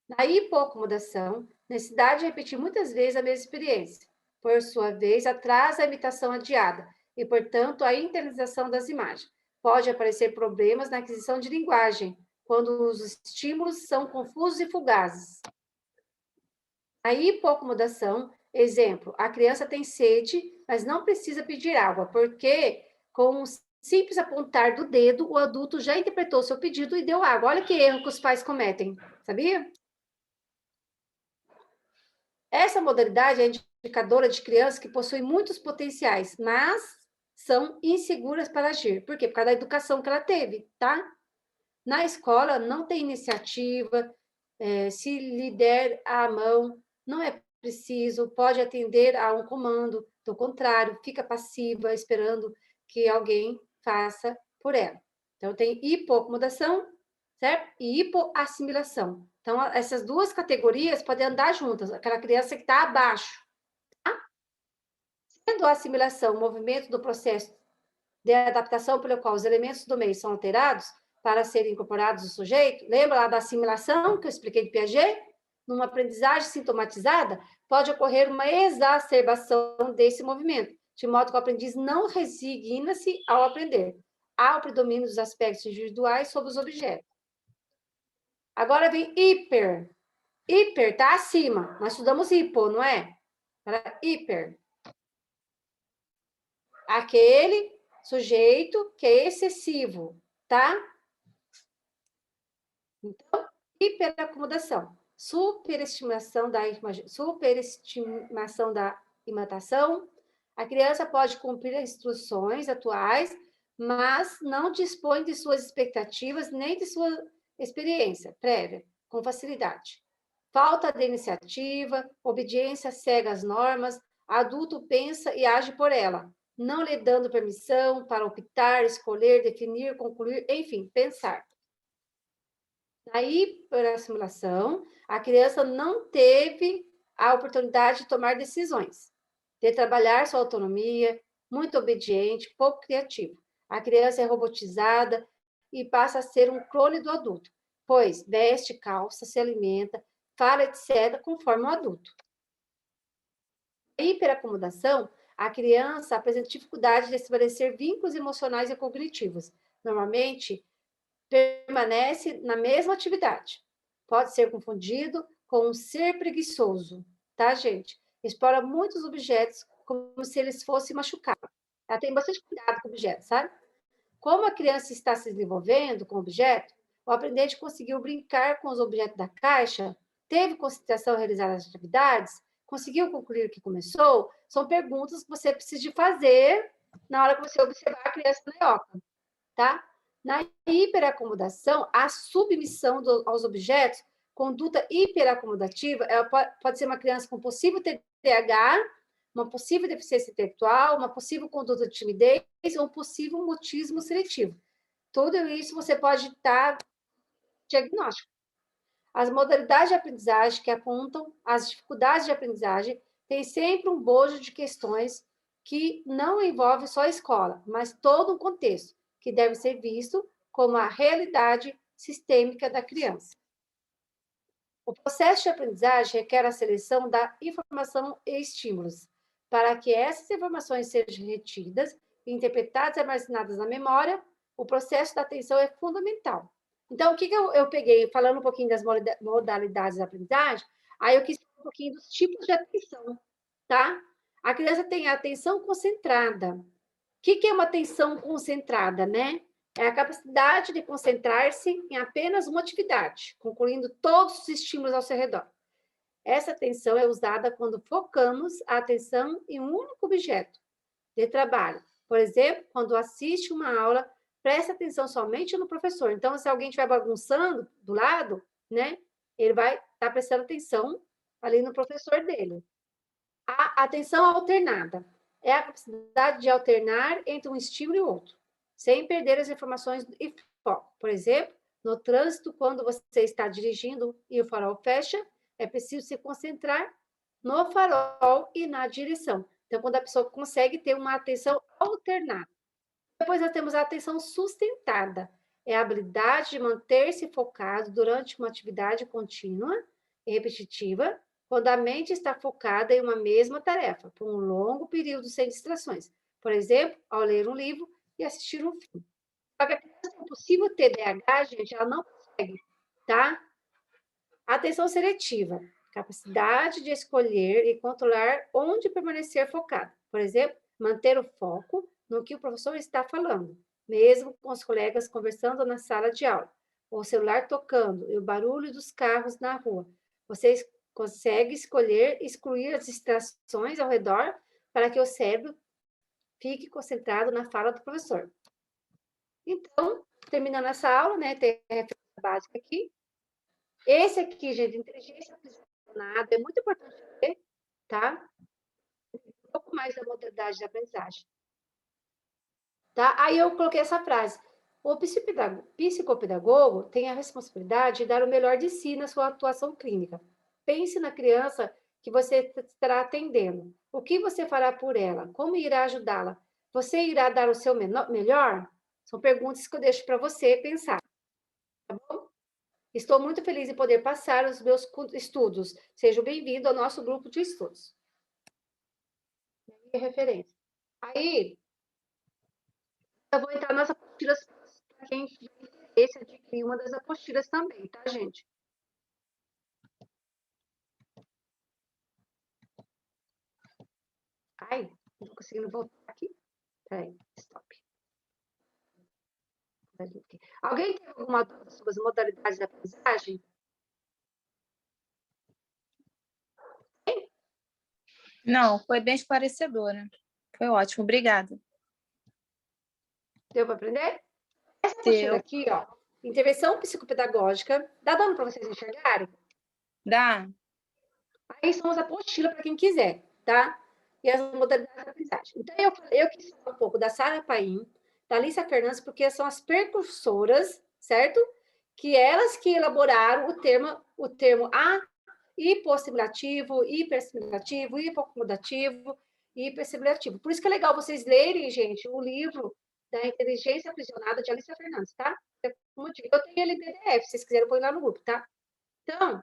Na hipoacomodação, necessidade de repetir muitas vezes a mesma experiência. Por sua vez, atrasa a imitação adiada e, portanto, a internalização das imagens. Pode aparecer problemas na aquisição de linguagem, quando os estímulos são confusos e fugazes. A hipoacomodação, exemplo, a criança tem sede, mas não precisa pedir água, porque com um simples apontar do dedo, o adulto já interpretou seu pedido e deu água. Olha que erro que os pais cometem, sabia? Essa modalidade é indicadora de crianças que possuem muitos potenciais, mas são inseguras para agir. Por quê? Por causa da educação que ela teve, tá? Na escola, não tem iniciativa, se lhe der a mão, não é preciso, pode atender a um comando, do contrário, fica passiva, esperando que alguém faça por ela. Então, tem hipoacomodação, certo? E hipoassimilação. Então, essas duas categorias podem andar juntas, aquela criança que está abaixo. Tá? Sendo a assimilação o movimento do processo de adaptação pelo qual os elementos do meio são alterados para serem incorporados no sujeito, lembra lá da assimilação que eu expliquei de Piaget? Numa aprendizagem sintomatizada, pode ocorrer uma exacerbação desse movimento, de modo que o aprendiz não resigna-se ao aprender. Há o predomínio dos aspectos individuais sobre os objetos. Agora vem hiper. Hiper está acima. Nós estudamos hipo, não é? Para hiper. Aquele sujeito que é excessivo, tá? Então, hiperacomodação. Superestimação da imitação. A criança pode cumprir as instruções atuais, mas não dispõe de suas expectativas nem de sua experiência prévia, com facilidade. Falta de iniciativa, obediência cega às normas, adulto pensa e age por ela, não lhe dando permissão para optar, escolher, definir, concluir, enfim, pensar. Na hiperassimilação, a criança não teve a oportunidade de tomar decisões, de trabalhar sua autonomia, muito obediente, pouco criativo. A criança é robotizada e passa a ser um clone do adulto, pois veste, calça, se alimenta, fala, etc., conforme o adulto. Na hiperacomodação, a criança apresenta dificuldade de estabelecer vínculos emocionais e cognitivos. Normalmente, permanece na mesma atividade. Pode ser confundido com um ser preguiçoso, tá, gente? Explora muitos objetos como se eles fossem machucados. Ela tem bastante cuidado com objetos, sabe? Como a criança está se desenvolvendo com o objeto, o aprendente conseguiu brincar com os objetos da caixa, teve concentração em realizar as atividades, conseguiu concluir o que começou, são perguntas que você precisa de fazer na hora que você observar a criança na ioca, tá? Na hiperacomodação, a submissão aos objetos, conduta hiperacomodativa, ela pode ser uma criança com possível TDAH, uma possível deficiência intelectual, uma possível conduta de timidez ou um possível mutismo seletivo. Tudo isso você pode estar diagnóstico. As modalidades de aprendizagem que apontam as dificuldades de aprendizagem têm sempre um bojo de questões que não envolve só a escola, mas todo um contexto, que deve ser visto como a realidade sistêmica da criança. O processo de aprendizagem requer a seleção da informação e estímulos. Para que essas informações sejam retidas, interpretadas e armazenadas na memória, o processo da atenção é fundamental. Então, o que eu peguei, falando um pouquinho das modalidades da aprendizagem, aí eu quis falar um pouquinho dos tipos de atenção, tá? A criança tem a atenção concentrada. O que é uma atenção concentrada, né? É a capacidade de concentrar-se em apenas uma atividade, concluindo todos os estímulos ao seu redor. Essa atenção é usada quando focamos a atenção em um único objeto de trabalho. Por exemplo, quando assiste uma aula, presta atenção somente no professor. Então, se alguém estiver bagunçando do lado, né, ele vai estar prestando atenção ali no professor dele. A atenção alternada é a capacidade de alternar entre um estímulo e outro, sem perder as informações e foco. Por exemplo, no trânsito, quando você está dirigindo e o farol fecha, é preciso se concentrar no farol e na direção. Então, quando a pessoa consegue ter uma atenção alternada. Depois nós temos a atenção sustentada. É a habilidade de manter-se focado durante uma atividade contínua e repetitiva, quando a mente está focada em uma mesma tarefa, por um longo período sem distrações. Por exemplo, ao ler um livro e assistir um filme. Só que a criança com possível TDAH, gente, ela não consegue, tá? Atenção seletiva. Capacidade de escolher e controlar onde permanecer focado. Por exemplo, manter o foco no que o professor está falando, mesmo com os colegas conversando na sala de aula, ou o celular tocando e o barulho dos carros na rua. Você consegue escolher excluir as distrações ao redor para que o cérebro fique concentrado na fala do professor. Então, terminando essa aula, né, tem a referência básica aqui. Esse aqui, gente, inteligência nada, é muito importante ler, tá? Um pouco mais da modalidade de aprendizagem. Tá? Aí eu coloquei essa frase. O psicopedagogo tem a responsabilidade de dar o melhor de si na sua atuação clínica. Pense na criança que você estará atendendo. O que você fará por ela? Como irá ajudá-la? Você irá dar o seu melhor? São perguntas que eu deixo para você pensar. Tá bom? Estou muito feliz em poder passar os meus estudos. Seja bem-vindo ao nosso grupo de estudos. Referência. Aí, eu vou entrar nas apostilas para quem tiver interesse adquirir uma das apostilas também, tá, gente? Ai, não tô conseguindo voltar aqui. Peraí, stop. Alguém tem alguma dúvida sobre as modalidades da aprendizagem? Não, foi bem esclarecedora. Foi ótimo, obrigada. Deu para aprender? Essa apostila aqui, ó, intervenção psicopedagógica, dá dano para vocês enxergarem? Dá. Aí são as apostilas para quem quiser, tá? E as modalidades da aprendizagem. Então, eu quis falar um pouco da Sara Paim, da Alicia Fernandes, porque são as percursoras, certo? Que elas que elaboraram o termo hipossimilativo, hipersimilativo, hipocomodativo e hipersimilativo. Por isso que é legal vocês lerem, gente, o livro da Inteligência Aprisionada de Alicia Fernandes, tá? Como eu digo, eu tenho ele em PDF, se vocês quiserem pôr lá no grupo, tá? Então,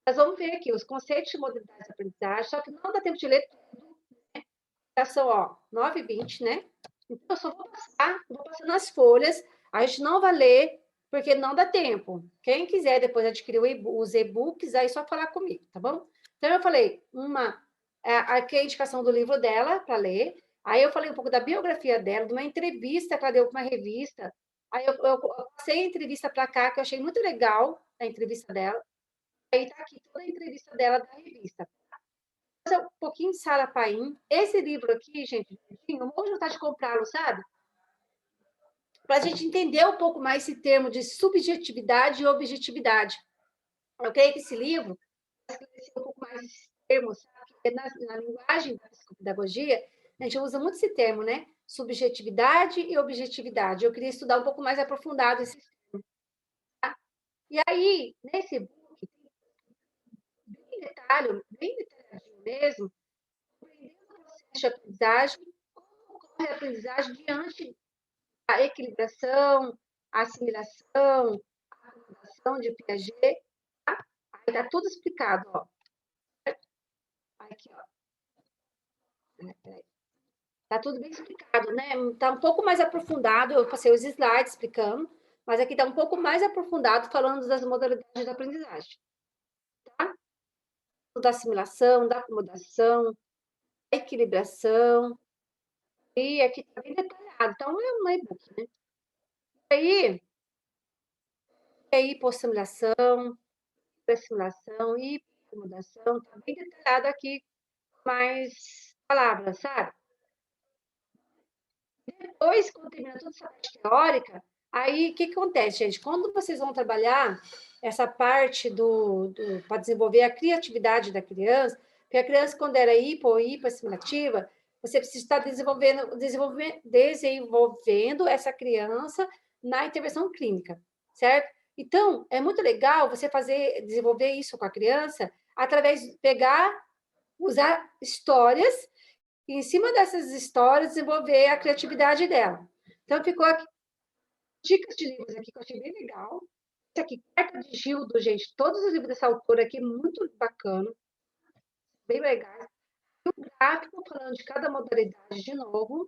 nós vamos ver aqui os conceitos de modalidades de aprendizagem, só que não dá tempo de ler tudo, né? Já são, ó, 9h20, né? Então, eu só vou passando as folhas, a gente não vai ler, porque não dá tempo. Quem quiser depois adquirir os e-books, aí é só falar comigo, tá bom? Então, eu falei, aqui é a indicação do livro dela para ler, aí eu falei um pouco da biografia dela, de uma entrevista que ela deu para uma revista, aí eu passei a entrevista para cá, que eu achei muito legal a entrevista dela, aí está aqui toda a entrevista dela da revista. Um pouquinho de Sara Paim. Esse livro aqui, gente, eu vou vontade de comprá-lo, sabe? Para a gente entender um pouco mais esse termo de subjetividade e objetividade. Eu creio que esse livro vai esclarecer um pouco mais esses termos, sabe? Porque na linguagem da psicopedagogia, a gente usa muito esse termo, né? Subjetividade e objetividade. Eu queria estudar um pouco mais aprofundado esses termos. Tá? E aí, nesse book, bem detalhadinho mesmo, aprendendo o processo de aprendizagem, como ocorre a aprendizagem diante da equilibração, a assimilação, a acomodação de Piaget, tá? Aí está tudo explicado, ó. Aqui, ó. Está tudo bem explicado, né? Está um pouco mais aprofundado, eu passei os slides explicando, mas aqui está um pouco mais aprofundado falando das modalidades da aprendizagem, tá? Da assimilação, da acomodação, da equilibração, e aqui está bem detalhado, então é um e-book, né? E aí, hipossimilação, hiperssimulação, hipoacomodação, está bem detalhado aqui, mais palavras, sabe? Depois, quando termina toda essa parte teórica, aí o que acontece, gente? Quando vocês vão trabalhar essa parte para desenvolver a criatividade da criança, porque a criança, quando era hipoassimilativa, você precisa estar desenvolvendo essa criança na intervenção clínica, certo? Então, é muito legal você desenvolver isso com a criança através de usar histórias e, em cima dessas histórias, desenvolver a criatividade dela. Então, ficou aqui dicas de livros aqui que eu achei bem legal. Esse aqui, Carta de Gildo, gente, todos os livros dessa autora aqui, muito bacana, bem legais. E o gráfico falando de cada modalidade de novo.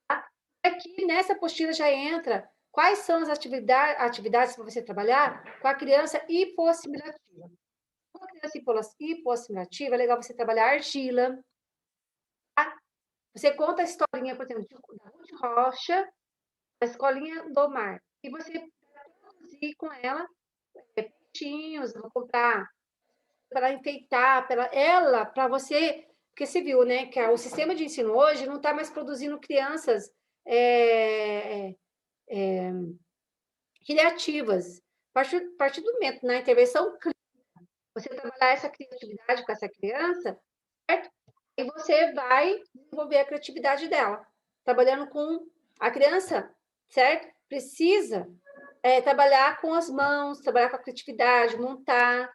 Tá? Aqui, nessa apostila, já entra quais são as atividades para você trabalhar com a criança hipoassimilativa. Com a criança hipoassimilativa, é legal você trabalhar argila. Tá? Você conta a historinha, por exemplo, da Ruth Rocha, da Escolinha do Mar. E você vai produzir com ela peixinhos, vou comprar para enfeitar, para você, porque você viu, né, que o sistema de ensino hoje não está mais produzindo crianças criativas. A partir do momento na intervenção clínica, Você trabalhar essa criatividade com essa criança, certo? E você vai desenvolver a criatividade dela, trabalhando com a criança, certo? Precisa trabalhar com as mãos, trabalhar com a criatividade, montar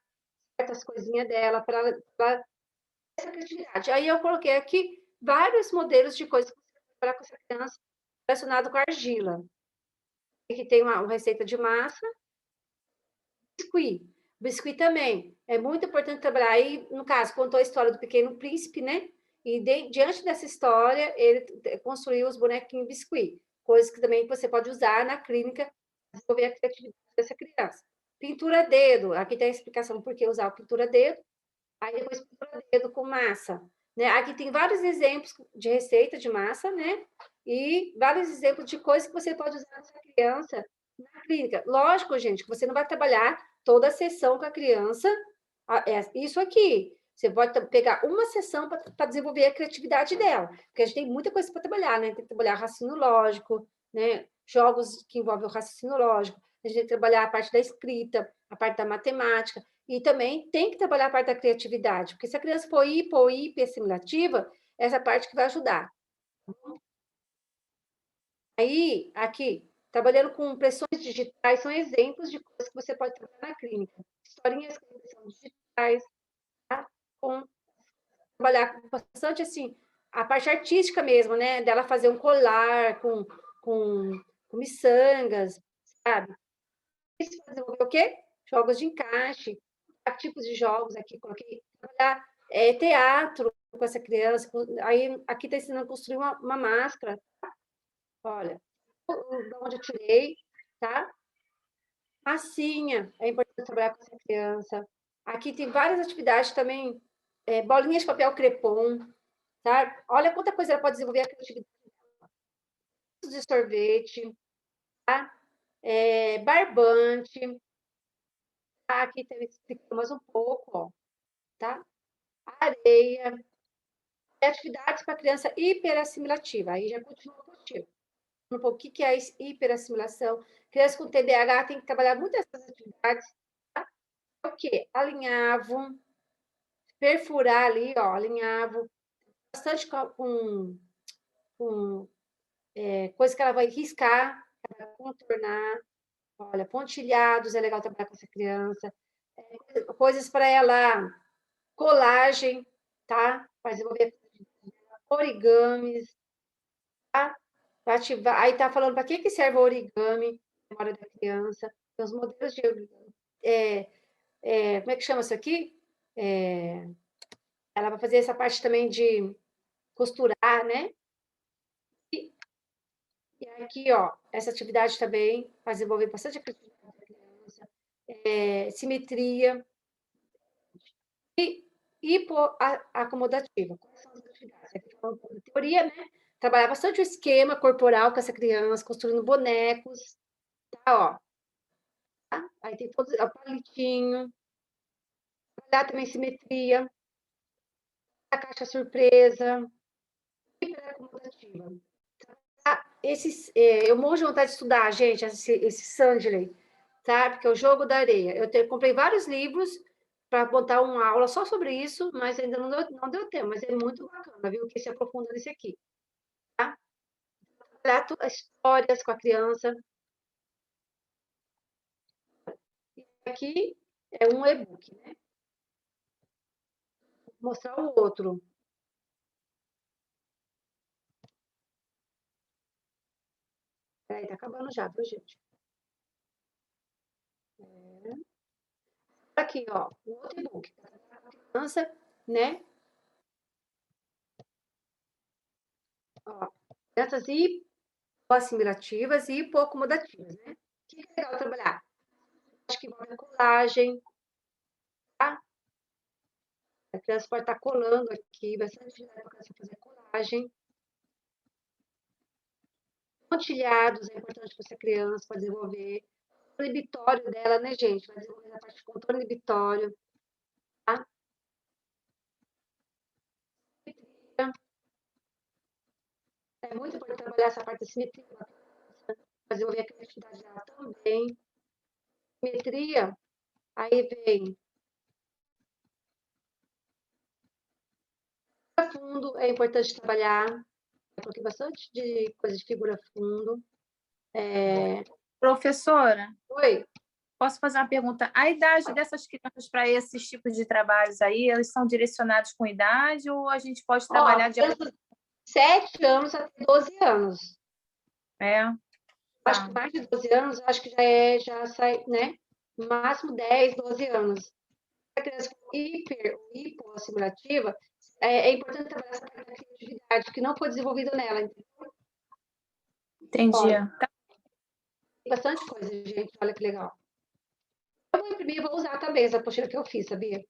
certas coisinhas dela para essa criatividade. Aí eu coloquei aqui vários modelos de coisas que você pode trabalhar com essa criança relacionado com argila. Aqui tem uma receita de massa, biscuit. Biscuit também. É muito importante trabalhar. Aí, no caso, contou a história do Pequeno Príncipe, né? E diante dessa história, ele construiu os bonequinhos biscuit. Coisas que também você pode usar na clínica para desenvolver a criatividade dessa criança. Pintura dedo. Aqui tem a explicação por que usar o pintura dedo. Aí depois pintura dedo com massa. Né? Aqui tem vários exemplos de receita de massa, né? E vários exemplos de coisas que você pode usar nessa criança na clínica. Lógico, gente, que você não vai trabalhar toda a sessão com a criança. Isso aqui. Você pode pegar uma sessão para desenvolver a criatividade dela. Porque a gente tem muita coisa para trabalhar, né? Tem que trabalhar raciocínio lógico, né? Jogos que envolvem o raciocínio lógico. A gente tem que trabalhar a parte da escrita, a parte da matemática. E também tem que trabalhar a parte da criatividade. Porque se a criança for hipoassimilativa, essa parte que vai ajudar. Aí, aqui, trabalhando com impressões digitais, são exemplos de coisas que você pode trabalhar na clínica. Historinhas com impressões digitais, tá? Trabalhar bastante, assim, a parte artística mesmo, né? Dela fazer um colar com miçangas, sabe? Isso fazer o quê? Jogos de encaixe, tipos de jogos aqui, coloquei, trabalhar teatro com essa criança, aí aqui está ensinando a construir uma máscara. Olha, de onde eu tirei, tá? Massinha, é importante trabalhar com essa criança. Aqui tem várias atividades também, bolinhas de papel crepom, tá? Olha quanta coisa ela pode desenvolver a criatividade de sorvete, tá? Barbante. Aqui tem explicando mais um pouco, ó, tá? Areia. Atividades para criança hiperassimilativa. Aí já continua contigo. Um pouco o que é hiperassimilação. Criança com TDAH tem que trabalhar muitas dessas atividades. Tá? O quê? Alinhavo, perfurar ali, ó, alinhavo, bastante com coisa que ela vai riscar, ela vai contornar. Olha, pontilhados é legal trabalhar com essa criança. Coisas para ela, colagem, tá? Para desenvolver origamis, tá? Ativar. Aí tá falando para que serve o origami na hora da criança. Tem os modelos de como é que chama isso aqui? Ela vai fazer essa parte também de costurar, né? E aqui, ó, essa atividade também vai desenvolver bastante a criatividade da criança, simetria e hipoacomodativa. Quais são as atividades? Aqui falando de teoria, né? Trabalhar bastante o esquema corporal com essa criança, construindo bonecos, tá, ó. Tá? Aí tem todo o palitinho, trabalhar também simetria, a caixa surpresa, hiperacomodativa. Eu morro de vontade de estudar, gente, esse Sandley, tá? Porque é o jogo da areia. Comprei vários livros para botar uma aula só sobre isso, mas ainda não deu tempo, mas é muito bacana, viu? Que se aprofunda nesse aqui, tá? Trabalhar histórias com a criança. E aqui é um e-book, né? Vou mostrar o outro. Peraí, tá acabando já, viu, gente? Aqui, ó, o outro e-book. Criança, né? Ó, crianças hipoassimilativas e hipoacomodativas, né? O que é legal trabalhar? Acho que envolve a colagem, tá? A criança pode estar colando aqui, bastante atividade para a criança fazer colagem. Pontilhados é importante para essa criança, para desenvolver. O inibitório dela, né, gente? Vai desenvolver a parte de controle inibitório, tá? É muito importante trabalhar essa parte da simetria, para desenvolver a criatividade dela também. Simetria, aí vem Figura fundo é importante trabalhar. Eu coloquei bastante de coisa de figura fundo. Professora, Oi? posso fazer uma pergunta? A idade dessas crianças para esses tipos de trabalhos aí, eles são direcionados com idade ou a gente pode trabalhar de... 7 anos até 12 anos. Acho Tá. que mais de 12 anos, acho que já sai, né? No máximo 10, 12 anos. A criança hipoassimilativa, é importante trabalhar essa parte da criatividade, que não foi desenvolvida nela, entendeu? Entendi. Olha, tem bastante coisa, gente, olha que legal. Eu vou imprimir e vou usar também essa apostila que eu fiz, sabia?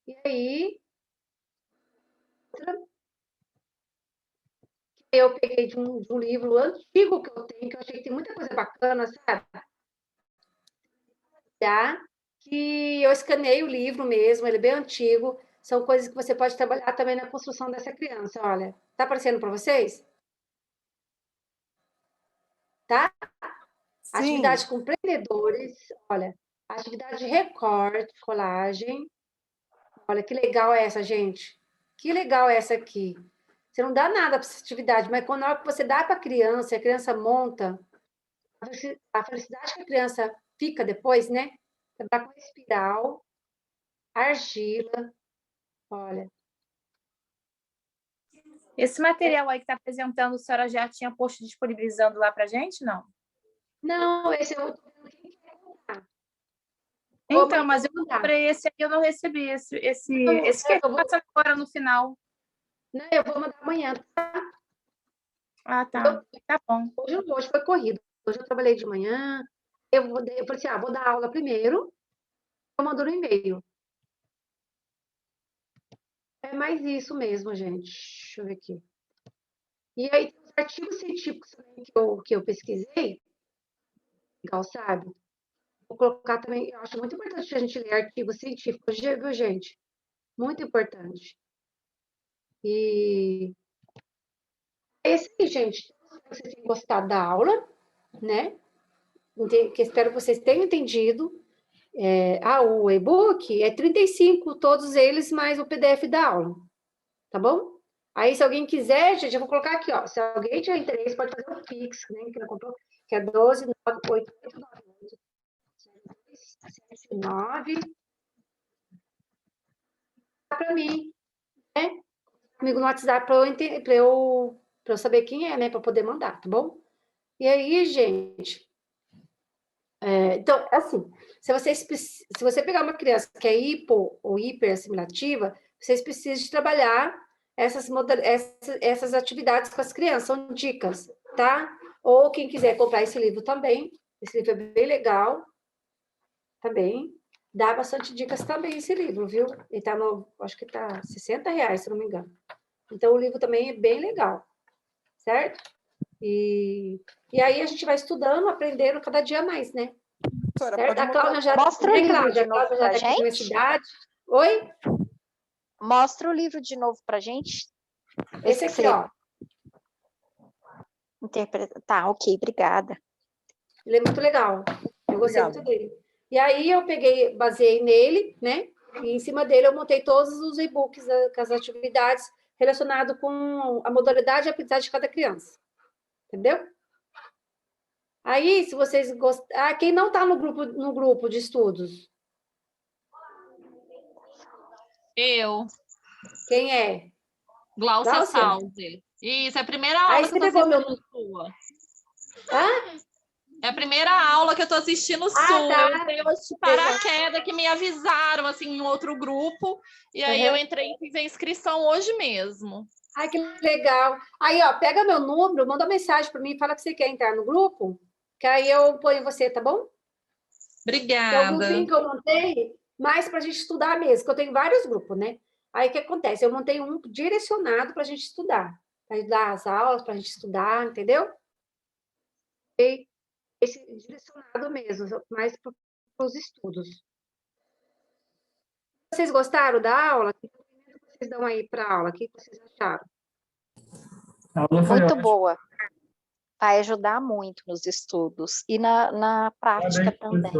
E aí, eu peguei de um livro antigo que eu tenho, que eu achei que tem muita coisa bacana, sabe? Que eu escaneei o livro mesmo, ele é bem antigo. São coisas que você pode trabalhar também na construção dessa criança. Olha, tá aparecendo para vocês? Tá? Sim. Atividade com empreendedores. Olha, atividade de recorte, colagem. Olha que legal é essa, gente. Que legal é essa aqui. Você não dá nada para essa atividade, mas quando na hora que você dá para a criança monta, a felicidade que a criança fica depois, né? Trabalhar com espiral, argila. Olha. Esse material aí que está apresentando, a senhora já tinha posto disponibilizando lá para a gente, não? Não, esse eu estou vendo quem quer comprar. Então, mas eu comprei esse aí, eu não recebi esse que passa agora no final. Não, eu vou mandar amanhã, tá? Ah, tá. Tá bom. Hoje foi corrido. Hoje eu trabalhei de manhã. Eu falei assim, vou dar aula primeiro. Eu mando no e-mail. É mais isso mesmo, gente. Deixa eu ver aqui. E aí, tem os artigos científicos também que eu pesquisei. Legal, sabe? Vou colocar também, eu acho muito importante a gente ler artigos científicos, viu, gente? Muito importante. E é isso aí, gente. Espero que vocês tenham gostado da aula, né? Que espero que vocês tenham entendido. O e-book é 35, todos eles, mais o PDF da aula. Tá bom? Aí, se alguém quiser, gente, eu vou colocar aqui, ó. Se alguém tiver interesse, pode fazer um Pix, né? Que não comprou, que é 12.9889879. Para mim, né? Comigo no WhatsApp para eu saber quem é, né? Para poder mandar, tá bom? E aí, gente. Então, assim, se você pegar uma criança que é hipo ou hiperassimilativa, vocês precisam de trabalhar essas atividades com as crianças, são dicas, tá? Ou quem quiser comprar esse livro também, esse livro é bem legal, também. Dá bastante dicas também esse livro, viu? Ele tá acho que tá R$60, se não me engano. Então, o livro também é bem legal, certo? E aí a gente vai estudando, aprendendo cada dia mais, né? Certo? A Cláudia já... Mostra o livro de novo pra gente? Universidade. Oi? Mostra o livro de novo pra gente. Esse aqui, ó. Tá, ok, obrigada. Ele é muito legal. Eu gostei muito dele. E aí eu baseei nele, né? E em cima dele eu montei todos os e-books com as atividades relacionadas com a modalidade de aprendizagem de cada criança. Entendeu? Aí, se vocês gostarem... quem não está no grupo de estudos? Eu. Quem é? Glaucia Salzer. Isso, é a primeira aula aí que eu estou assistindo sua. É a primeira aula que eu estou assistindo sua. Tá. Eu entrei de paraquedas que me avisaram, assim, em outro grupo. E aí eu entrei e fiz a inscrição hoje mesmo. Ai, que legal. Aí, ó, pega meu número, manda mensagem para mim, fala que você quer entrar no grupo, que aí eu ponho você, tá bom? Obrigada. É um grupinho que eu montei, mais para a gente estudar mesmo, que eu tenho vários grupos, né? Aí, o que acontece? Eu montei um direcionado para a gente estudar, para dar as aulas, para a gente estudar, entendeu? E esse direcionado mesmo, mais para os estudos. Vocês gostaram da aula? O que vocês dão aí para a aula? O que vocês acharam? Muito boa. Vai ajudar muito nos estudos e na prática também.